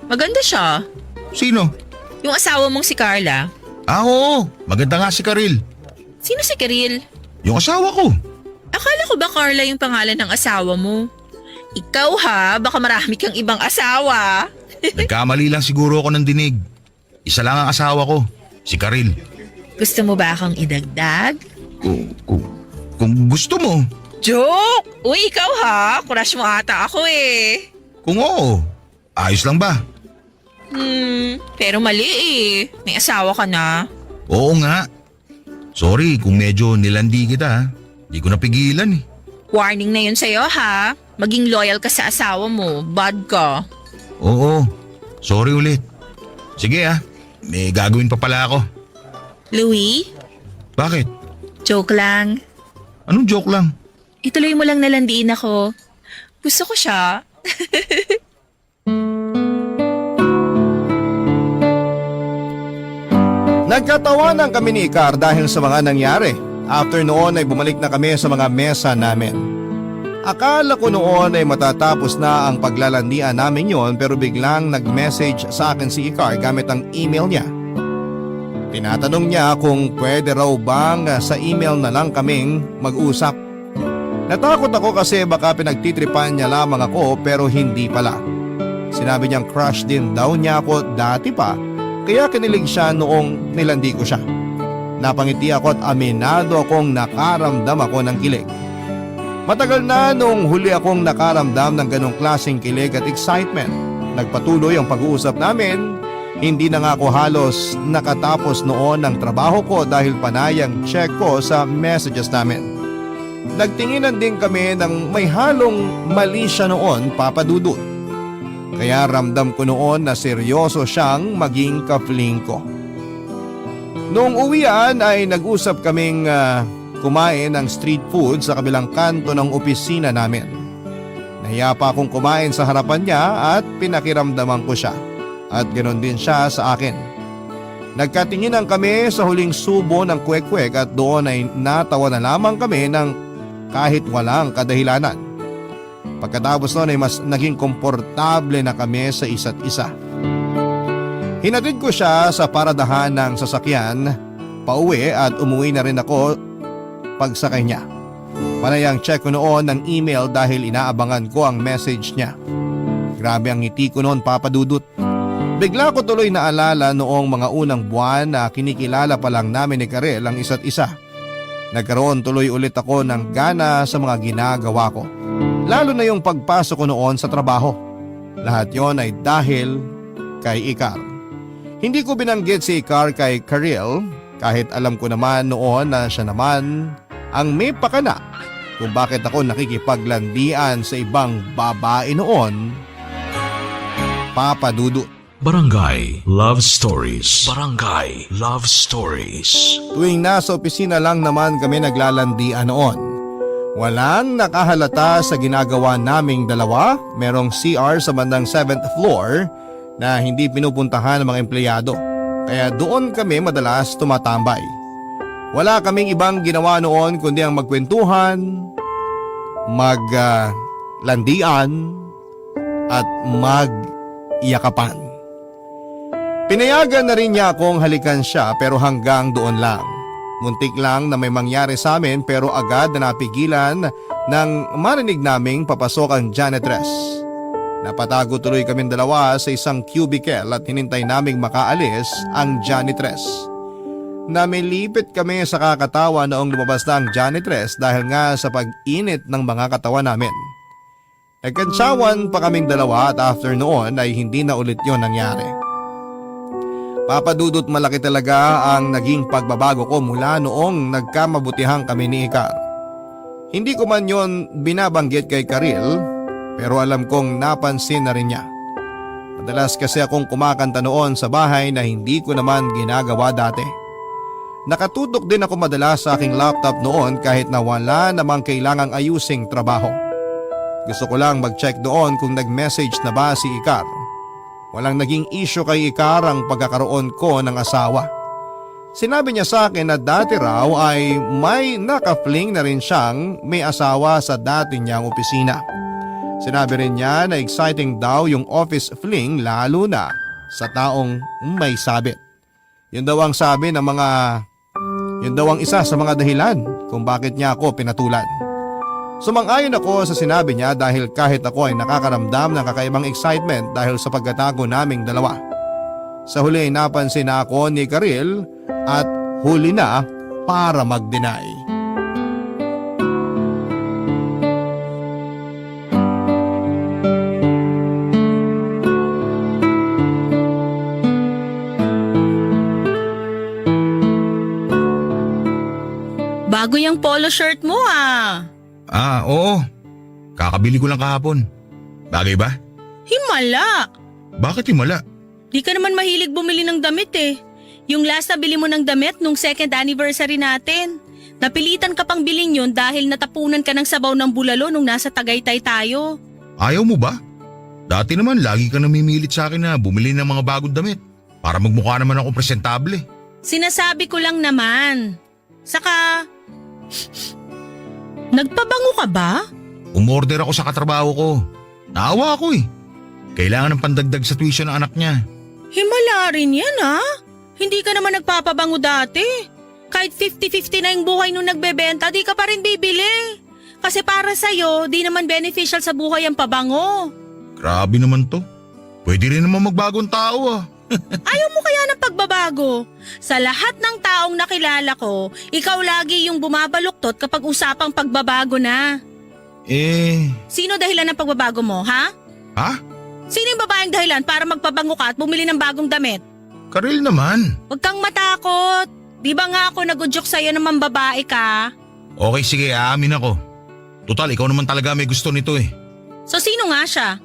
Maganda siya. Sino? Yung asawa mong si Carla. Oo. Maganda nga si Karil. Sino si Kiril? Yung asawa ko. Akala ko ba Carla yung pangalan ng asawa mo? Ikaw ha, baka marami kang ibang asawa. Nagkamali lang siguro ako ng dinig. Isa lang ang asawa ko, si Karil. Gusto mo ba akong idagdag? Kung gusto mo. Joke! Uy, ikaw ha, crush mo ata ako eh. Kung oo, ayos lang ba? Pero mali eh. May asawa ka na. Oo nga. Sorry kung medyo nilandi kita. Di ko napigilan eh. Warning na yun sa'yo ha. Maging loyal ka sa asawa mo. Bad ka. Oo, sorry ulit. Sige may gagawin pa pala ako. Louie, Bakit? joke lang. Anong joke lang? Ituloy mo lang nalandiin ako. Gusto ko siya. Nagkatawanan kami ni Icar dahil sa mga nangyari. After noon ay bumalik na kami sa mga mesa namin. Akala ko noon ay matatapos na ang paglalandian namin yon pero biglang nag-message sa akin si Icar gamit ang email niya. Tinatanong niya kung pwede raw bang sa email na lang kaming mag-usap. Natakot ako kasi baka pinagtitripan niya lamang ako pero hindi pala. Sinabi niyang crush din daw niya ako dati pa kaya kinilig siya noong nilandi ko siya. Napangiti ako at aminado akong nakaramdam ako ng kilig. Matagal na nung huli akong nakaramdam ng ganong klaseng kilig at excitement. Nagpatuloy ang pag-uusap namin. Hindi na nga ako halos nakatapos noon ng trabaho ko dahil panayang check ko sa messages namin. Nagtinginan din kami ng may halong mali siya noon, Papa Dudut. Kaya ramdam ko noon na seryoso siyang maging ka-fling ko. Noong uwian ay nag-usap kaming kumain ng street food sa kabilang kanto ng opisina namin. Nahiya pa akong kumain sa harapan niya at pinakiramdaman ko siya. At ganoon din siya sa akin. Nagkatinginan kami sa huling subo ng kwek-kwek at doon ay natawa na lamang kami ng kahit walang kadahilanan. Pagkatapos noon ay mas naging komportable na kami sa isa't isa. Hinatid ko siya sa paradahan ng sasakyan, pauwi at umuwi na rin ako pagsakay niya. Panayang check ko noon ng email dahil inaabangan ko ang message niya. Grabe ang ngiti ko noon, Papa Dudut. Bigla ko tuloy naalala noong mga unang buwan na kinikilala pa lang namin ni Karel ang isa't isa. Nagkaroon tuloy ulit ako ng gana sa mga ginagawa ko. Lalo na yung pagpasok ko noon sa trabaho. Lahat yon ay dahil kay Icar. Hindi ko binanggit si Icar kay Karel kahit alam ko naman noon na siya naman ang may pakana kung bakit ako nakikipaglandian sa ibang babae noon, Papa Dudut. Barangay Love Stories. Barangay Love Stories. Tuwing nasa opisina lang naman kami naglalandian noon. Walang nakahalata sa ginagawa naming dalawa. Merong CR sa bandang 7th floor na hindi pinupuntahan ng mga empleyado. Kaya doon kami madalas tumatambay. Wala kaming ibang ginawa noon kundi ang magkwentuhan, maglandian at magyakapan. Pinayagan na rin niya akong halikan siya pero hanggang doon lang. Muntik lang na may mangyari sa amin pero agad na napigilan nang marinig naming papasok ang janitress. Napatago tuloy kaming dalawa sa isang cubicle at hinintay naming makaalis ang janitress. Namilipit kami sa kakatawa noong lumabas na ang janitress dahil nga sa pag-init ng mga katawan namin. Nagkantsawan pa kaming dalawa at after noon ay hindi na ulit yon nangyari. Papa Dudut, malaki talaga ang naging pagbabago ko mula noong nagkamabutihang kami ni Icar. Hindi ko man yon binabanggit kay Karil pero alam kong napansin na rin niya. Madalas kasi akong kumakanta noon sa bahay na hindi ko naman ginagawa dati. Nakatutok din ako madalas sa aking laptop noon kahit na wala namang kailangang ayusing trabaho. Gusto ko lang mag-check doon kung nag-message na ba si Icar. Walang naging issue kay Icar ang pagkakaroon ko ng asawa. Sinabi niya sa akin na dati raw ay may naka-fling na rin siyang may asawa sa dati niyang opisina. Sinabi rin niya na exciting daw yung office fling lalo na sa taong may sabit. Yun daw ang sabi ng mga... Yun daw ang isa sa mga dahilan kung bakit niya ako pinatulan. Sumang-ayon ako sa sinabi niya dahil kahit ako ay nakakaramdam ng kakaibang excitement dahil sa pagkatago naming dalawa. Sa huli ay napansin na ako ni Karil at huli na para mag-deny. Bago yung polo shirt mo ah. Oo. Kakabili ko lang kahapon. Bagay ba? Himala. Bakit himala? Di ka naman mahilig bumili ng damit eh. Yung last na bili mo ng damit nung second anniversary natin. Napilitan ka pang bilhin yun dahil natapunan ka ng sabaw ng bulalo nung nasa Tagaytay tayo. Ayaw mo ba? Dati naman lagi ka namimilit sa akin na bumili ng mga bagong damit. Para magmukha naman ako presentable. Sinasabi ko lang naman. Saka, nagpabango ka ba? Umorder ako sa katrabaho ko. Naawa ako eh. Kailangan ng pandagdag sa tuition ng anak niya. Himala rin yan ha. Hindi ka naman nagpapabango dati. Kahit 50-50 na yung buhay nung nagbebenta, di ka pa rin bibili. Kasi para sa'yo, di naman beneficial sa buhay ang pabango. Grabe naman to. Pwede rin naman magbagong tao ah. Ayaw mo kaya ng pagbabago? Sa lahat ng taong nakilala ko, ikaw lagi yung bumabaluktot kapag usapang pagbabago na. Sino dahilan ng pagbabago mo, ha? Ha? Sino yung babaeng dahilan para magpabango ka at bumili ng bagong damit? Karil naman. Huwag kang matakot. Di ba nga ako nag-udyok sa'yo na mambabae ka? Okay sige, aamin ako. Total, ikaw naman talaga may gusto nito eh. So sino nga siya?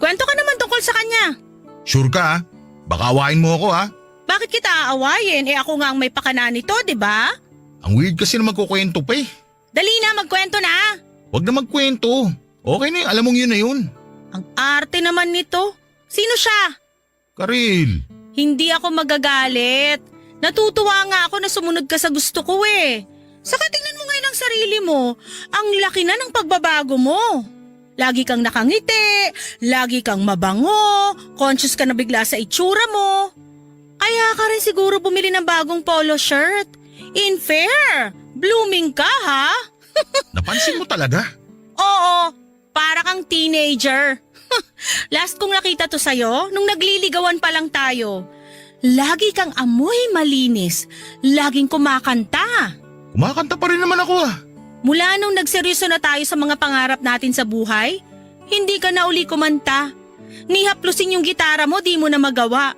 Kwento ka naman tungkol sa kanya. Sure ka ah? Baka awayin mo ako ah. Bakit kita aawayin? Ako nga ang may pakana nito, di ba? Ang weird kasi na magkukwento pa eh. Dali na, magkwento na. Huwag na magkwento. Okay na yun, alam mong yun na yun. Ang arte naman nito. Sino siya? Karil. Hindi ako magagalit. Natutuwa nga ako na sumunod ka sa gusto ko eh. Saka tingnan mo ngayon ang sarili mo. Ang laki na ng pagbabago mo. Lagi kang nakangiti, lagi kang mabango, conscious ka na bigla sa itsura mo. Kaya ka rin siguro bumili ng bagong polo shirt. In fair, blooming ka ha? Napansin mo talaga? Oo, para kang teenager. Last kong nakita to sa'yo, nung nagliligawan pa lang tayo. Lagi kang amoy malinis, laging kumakanta. Kumakanta pa rin naman ako ah. Mula nung nagseryoso na tayo sa mga pangarap natin sa buhay, hindi ka na uli kumanta. Nihaplusin yung gitara mo, di mo na magawa.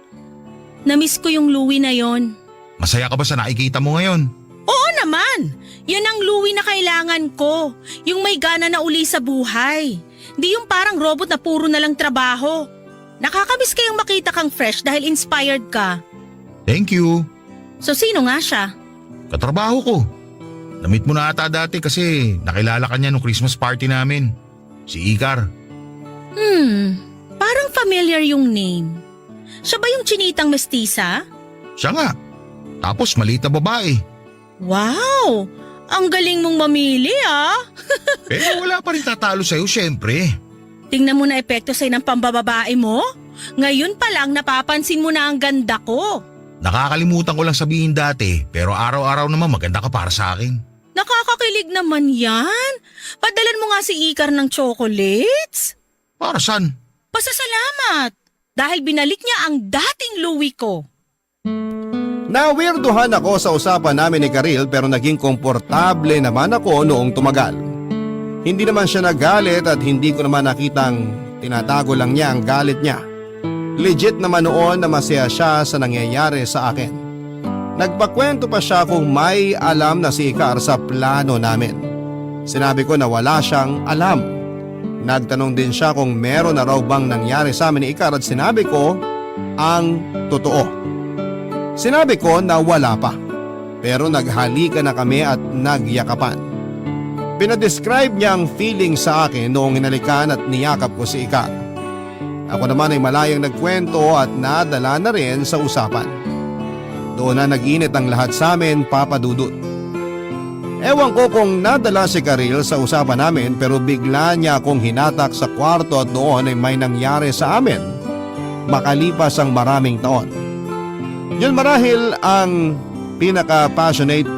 Namiss ko yung Louie na yon. Masaya ka ba sa nakikita mo ngayon? Oo naman! Yan ang Louie na kailangan ko. Yung may gana na uli sa buhay. Di yung parang robot na puro na lang trabaho. Nakakamiss kayang makita kang fresh dahil inspired ka. Thank you. So sino nga siya? Katrabaho ko. Namit mo na ata dati kasi nakilala ka niya nung Christmas party namin. Si Ikar. Parang familiar yung name. Siya ba yung chinitang mestiza? Siya nga. Tapos maliit na babae. Wow! Ang galing mong mamili ah! Pero wala pa rin tatalo sa'yo syempre. Tingnan mo na epekto sa'yo ng pambababae mo. Ngayon pa lang napapansin mo na ang ganda ko. Nakakalimutan ko lang sabihin dati pero araw-araw naman maganda ka para sa akin. Nakakakilig naman yan. Padalan mo nga si Ikar ng chocolates. Para saan? Pasasalamat! Dahil binalik niya ang dating Louie ko. Nawirduhan ako sa usapan namin ni Karil pero naging komportable naman ako noong tumagal. Hindi naman siya nagalit at hindi ko naman nakitang tinatago lang niya ang galit niya. Legit naman noon na masaya siya sa nangyayari sa akin. Nagpakwento pa siya kung may alam na si Ikar sa plano namin. Sinabi ko na wala siyang alam. Nagtanong din siya kung meron na raw bang nangyari sa amin ni Ikar at sinabi ko ang totoo. Sinabi ko na wala pa. Pero naghalikan na kami at nagyakapan. Pinadescribe niya ang feeling sa akin noong hinalikan at niyakap ko si Ikar. Ako naman ay malayang nagkwento at nadala na rin sa usapan. Doon na nag-init ang lahat sa amin, Papa Dudut. Ewan ko kung nadala si Karil sa usapan namin pero bigla niya akong hinatak sa kwarto at doon ay may nangyari sa amin makalipas ang maraming taon. Yun marahil ang pinaka-passionate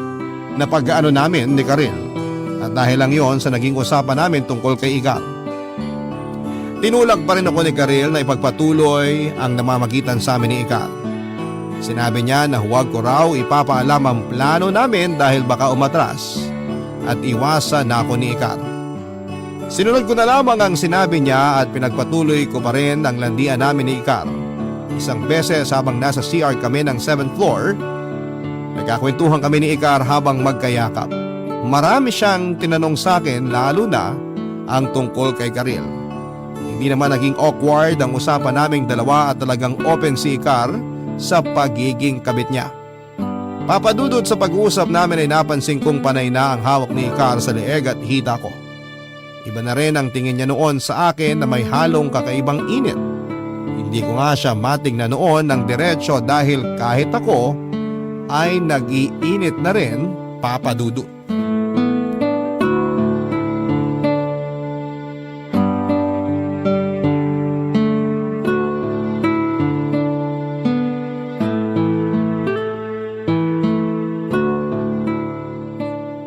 na pag-aano namin ni Karil. At dahil lang yon sa naging usapan namin tungkol kay Igar. Tinulak pa rin ako ni Karil na ipagpatuloy ang namamagitan sa amin ni Igar. Sinabi niya na huwag ko raw ipapaalam ang plano namin dahil baka umatras at iwasan na ako ni Igar. Sinunod ko na lamang ang sinabi niya at pinagpatuloy ko pa rin ang landian namin ni Igar. Isang beses habang nasa CR kami ng 7th floor, nagkakwentuhan kami ni Igar habang magkayakap. Marami siyang tinanong sa akin lalo na ang tungkol kay Karil. Hindi naman naging awkward ang usapan naming dalawa at talagang open si Igar sa pagiging kabit niya. Papadudod sa pag-uusap namin ay napansin kong panay na ang hawak ni Igar sa leeg at hita ko. Iba na rin ang tingin niya noon sa akin na may halong kakaibang init. Hindi ko nga siya matingnan noon ng diretsyo dahil kahit ako ay nag-iinit na rin, Papa Dudu.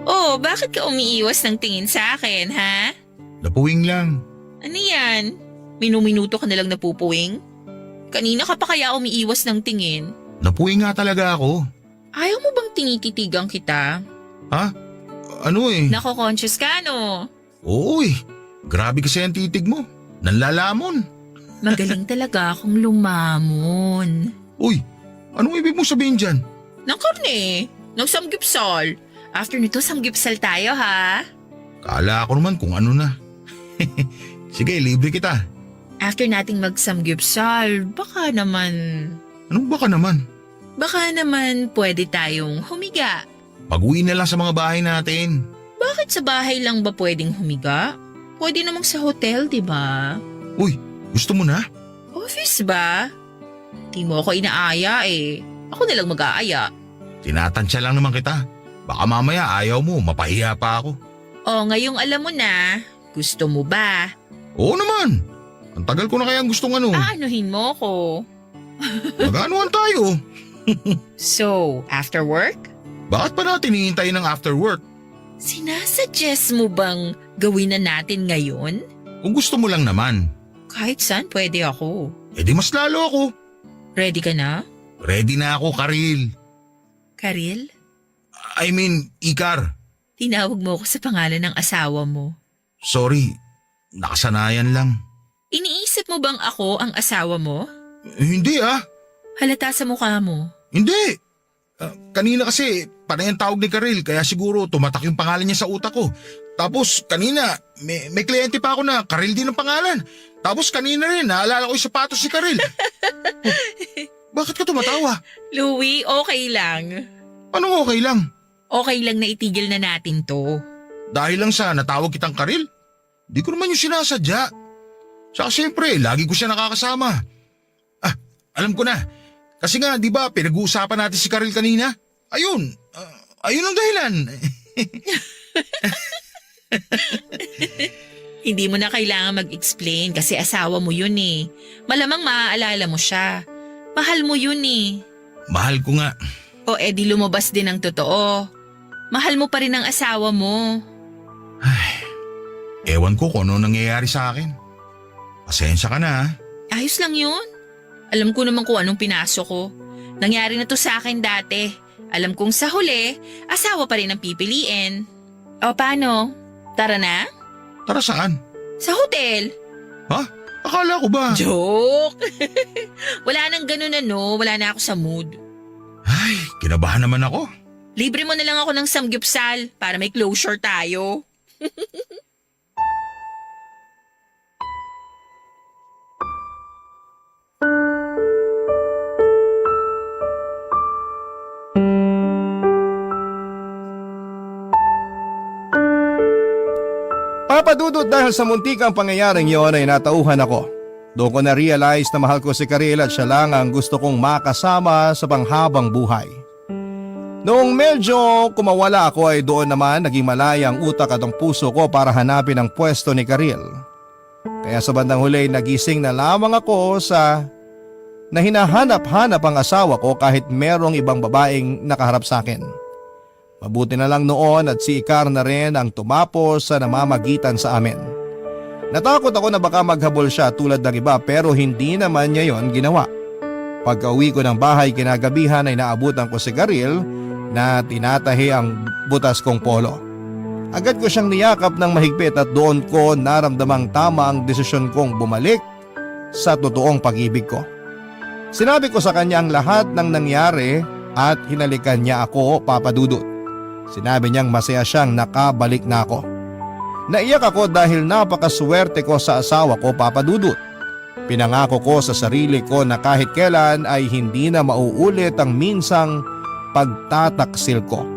Oh, bakit ka umiiwas ng tingin sa akin, ha? Napuwing lang. Ano yan? Minuminuto ka nalang napupuwing? Kanina ka pa kaya umiiwas ng tingin? Napuwing nga talaga ako. Ayaw mo bang tinititigang kita? Ha? Ano eh? Nako-conscious ka, no? Oo eh. Grabe kasi ang titig mo. Nanlalamon. Magaling talaga akong lumamon. Uy, anong ibig mo sabihin dyan? Ng karne, ng samgyupsal. After nito, samgyupsal tayo, ha? Kala ko naman kung ano na. Sige, libre kita. After nating mag-samgyupsal, baka naman... Anong baka naman? Baka naman pwede tayong humiga. Pag-uwi na lang sa mga bahay natin. Bakit sa bahay lang ba pwedeng humiga? Pwede namang sa hotel, di ba? Uy, gusto mo na? Office ba? Di mo ako inaaya eh. Ako na lang mag-aaya. Tinatansya lang naman kita. Baka mamaya ayaw mo, mapahiya pa ako. O ngayong alam mo na, gusto mo ba? Oo naman. Ang tagal ko na kayang gustong ano. Aanuhin mo ko. Mag-anuhan tayo. So, after work? Bakit pa natin hihintayin ng after work? Sinasuggest mo bang gawin na natin ngayon? Kung gusto mo lang naman. Kahit saan pwede ako. Eh di mas lalo ako. Ready ka na? Ready na ako, Karil. Karil? I mean, Ikar. Tinawag mo ako sa pangalan ng asawa mo. Sorry, nakasanayan lang. Iniisip mo bang ako ang asawa mo? Hindi ah. Halata sa mukha mo. Hindi. Kanina kasi panay ang tawag ni Karil kaya siguro tumatak yung pangalan niya sa utak ko. Tapos kanina may kliyente pa ako na Karil din ang pangalan. Tapos kanina rin naalala ko yung sapatos si Karil. Bakit ka tumatawa? Louie, okay lang. Anong okay lang? Okay lang na itigil na natin to. Dahil lang sa natawag kitang Karil? Di ko naman yung sinasadya. Saka siyempre, lagi ko siya nakakasama. Ah, alam ko na. Kasi nga, di ba, pinag-uusapan natin si Karil kanina? Ayun, ayun ang dahilan. Hindi mo na kailangan mag-explain kasi asawa mo yun eh. Malamang maaalala mo siya. Mahal mo yun eh. Mahal ko nga. O edi lumabas din ang totoo. Mahal mo pa rin ang asawa mo. Ewan ko kung ano nangyayari sa akin. Pasensya ka na ha. Ayos lang yun. Alam ko naman kung anong pinasok ko. Nangyari na to sa akin dati. Alam kong sa huli, asawa pa rin ang pipiliin. O paano? Tara na? Tara saan? Sa hotel. Ha? Akala ko ba? Joke! Wala nang ganun ano. Wala na ako sa mood. Ay, kinabahan naman ako. Libre mo na lang ako ng samgyupsal para may closure tayo. Papadudot dahil sa muntikang pangyayaring yon ay natauhan ako. Doon ko na-realize na mahal ko si Karil at siya lang ang gusto kong makasama sa panghabang buhay. Noong medyo kumawala ako ay doon naman naging malaya ang utak at ang puso ko para hanapin ang pwesto ni Karil. Kaya sa bandang huli nagising na lamang ako sa na hinahanap-hanap ang asawa ko kahit merong ibang babaeng nakaharap sa akin. Mabuti na lang noon at si Icar na rin ang tumapos sa namamagitan sa amin. Natakot ako na baka maghabol siya tulad ng iba pero hindi naman niya yon ginawa. Pagka-uwi ko ng bahay kinagabihan ay naabutan ko si Garil na tinatahi ang butas kong polo. Agad ko siyang niyakap ng mahigpit at doon ko naramdamang tama ang desisyon kong bumalik sa totoong pag-ibig ko. Sinabi ko sa kanya ang lahat ng nangyari at hinalikan niya ako, Papa Dudut. Sinabi niyang masaya siyang nakabalik na ako. Naiyak ako dahil napakaswerte ko sa asawa ko, Papa Dudut. Pinangako ko sa sarili ko na kahit kailan ay hindi na mauulit ang minsang pagtataksil ko.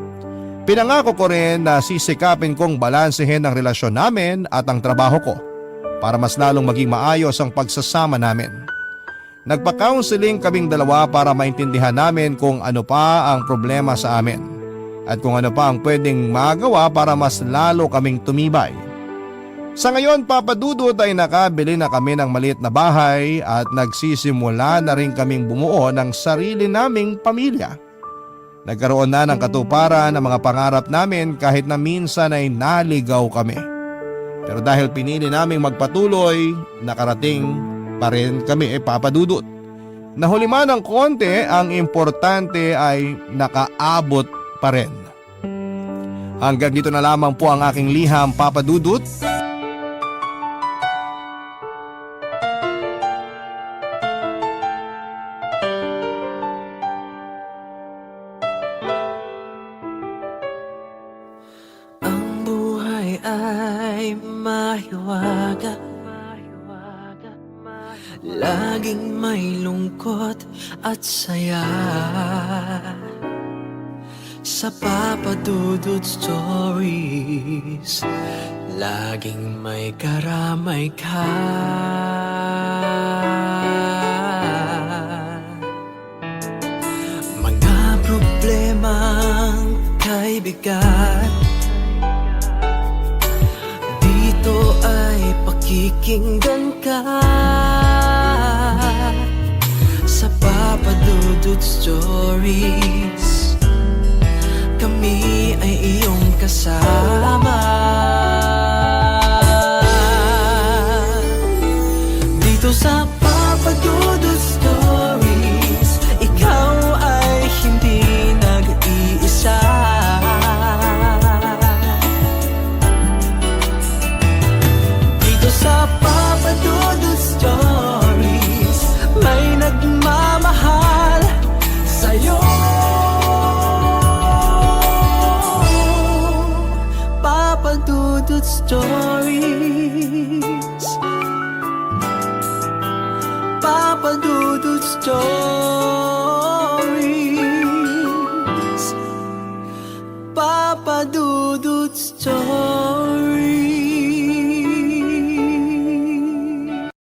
Pinangako ko rin na sisikapin kong balansehin ang relasyon namin at ang trabaho ko para mas lalong maging maayos ang pagsasama namin. Nagpa-counseling kaming dalawa para maintindihan namin kung ano pa ang problema sa amin at kung ano pa ang pwedeng magawa para mas lalo kaming tumibay. Sa ngayon, Papa Dudut, ay nakabili na kami ng maliit na bahay at nagsisimula na rin kaming bumuo ng sarili naming pamilya. Nagkaroon na ng katuparan ng mga pangarap namin kahit na minsan ay naligaw kami. Pero dahil pinili naming magpatuloy, nakarating pa rin kami, Papa Dudut. Nahuli man ng konti, ang importante ay nakaabot pa rin. Hanggang dito na lamang po ang aking liham, Papa Dudut. Ang buhay ay mahiwaga, laging may lungkot at saya. Sa Papa Dudut Stories, laging may karamay ka. Mga problemang kay bigat, dito ay pakikinggan ka. Sa Papa Dudut Stories, kami ay iyong kasama. Dito sa Papa Dudut Stories, ikaw ay hindi nag-iisa. Dito sa Papa Dudut Stories, may nagmamahal sa'yo. Papa Dudut Stories, Papa Dudut Stories, Papa Dudut Stories.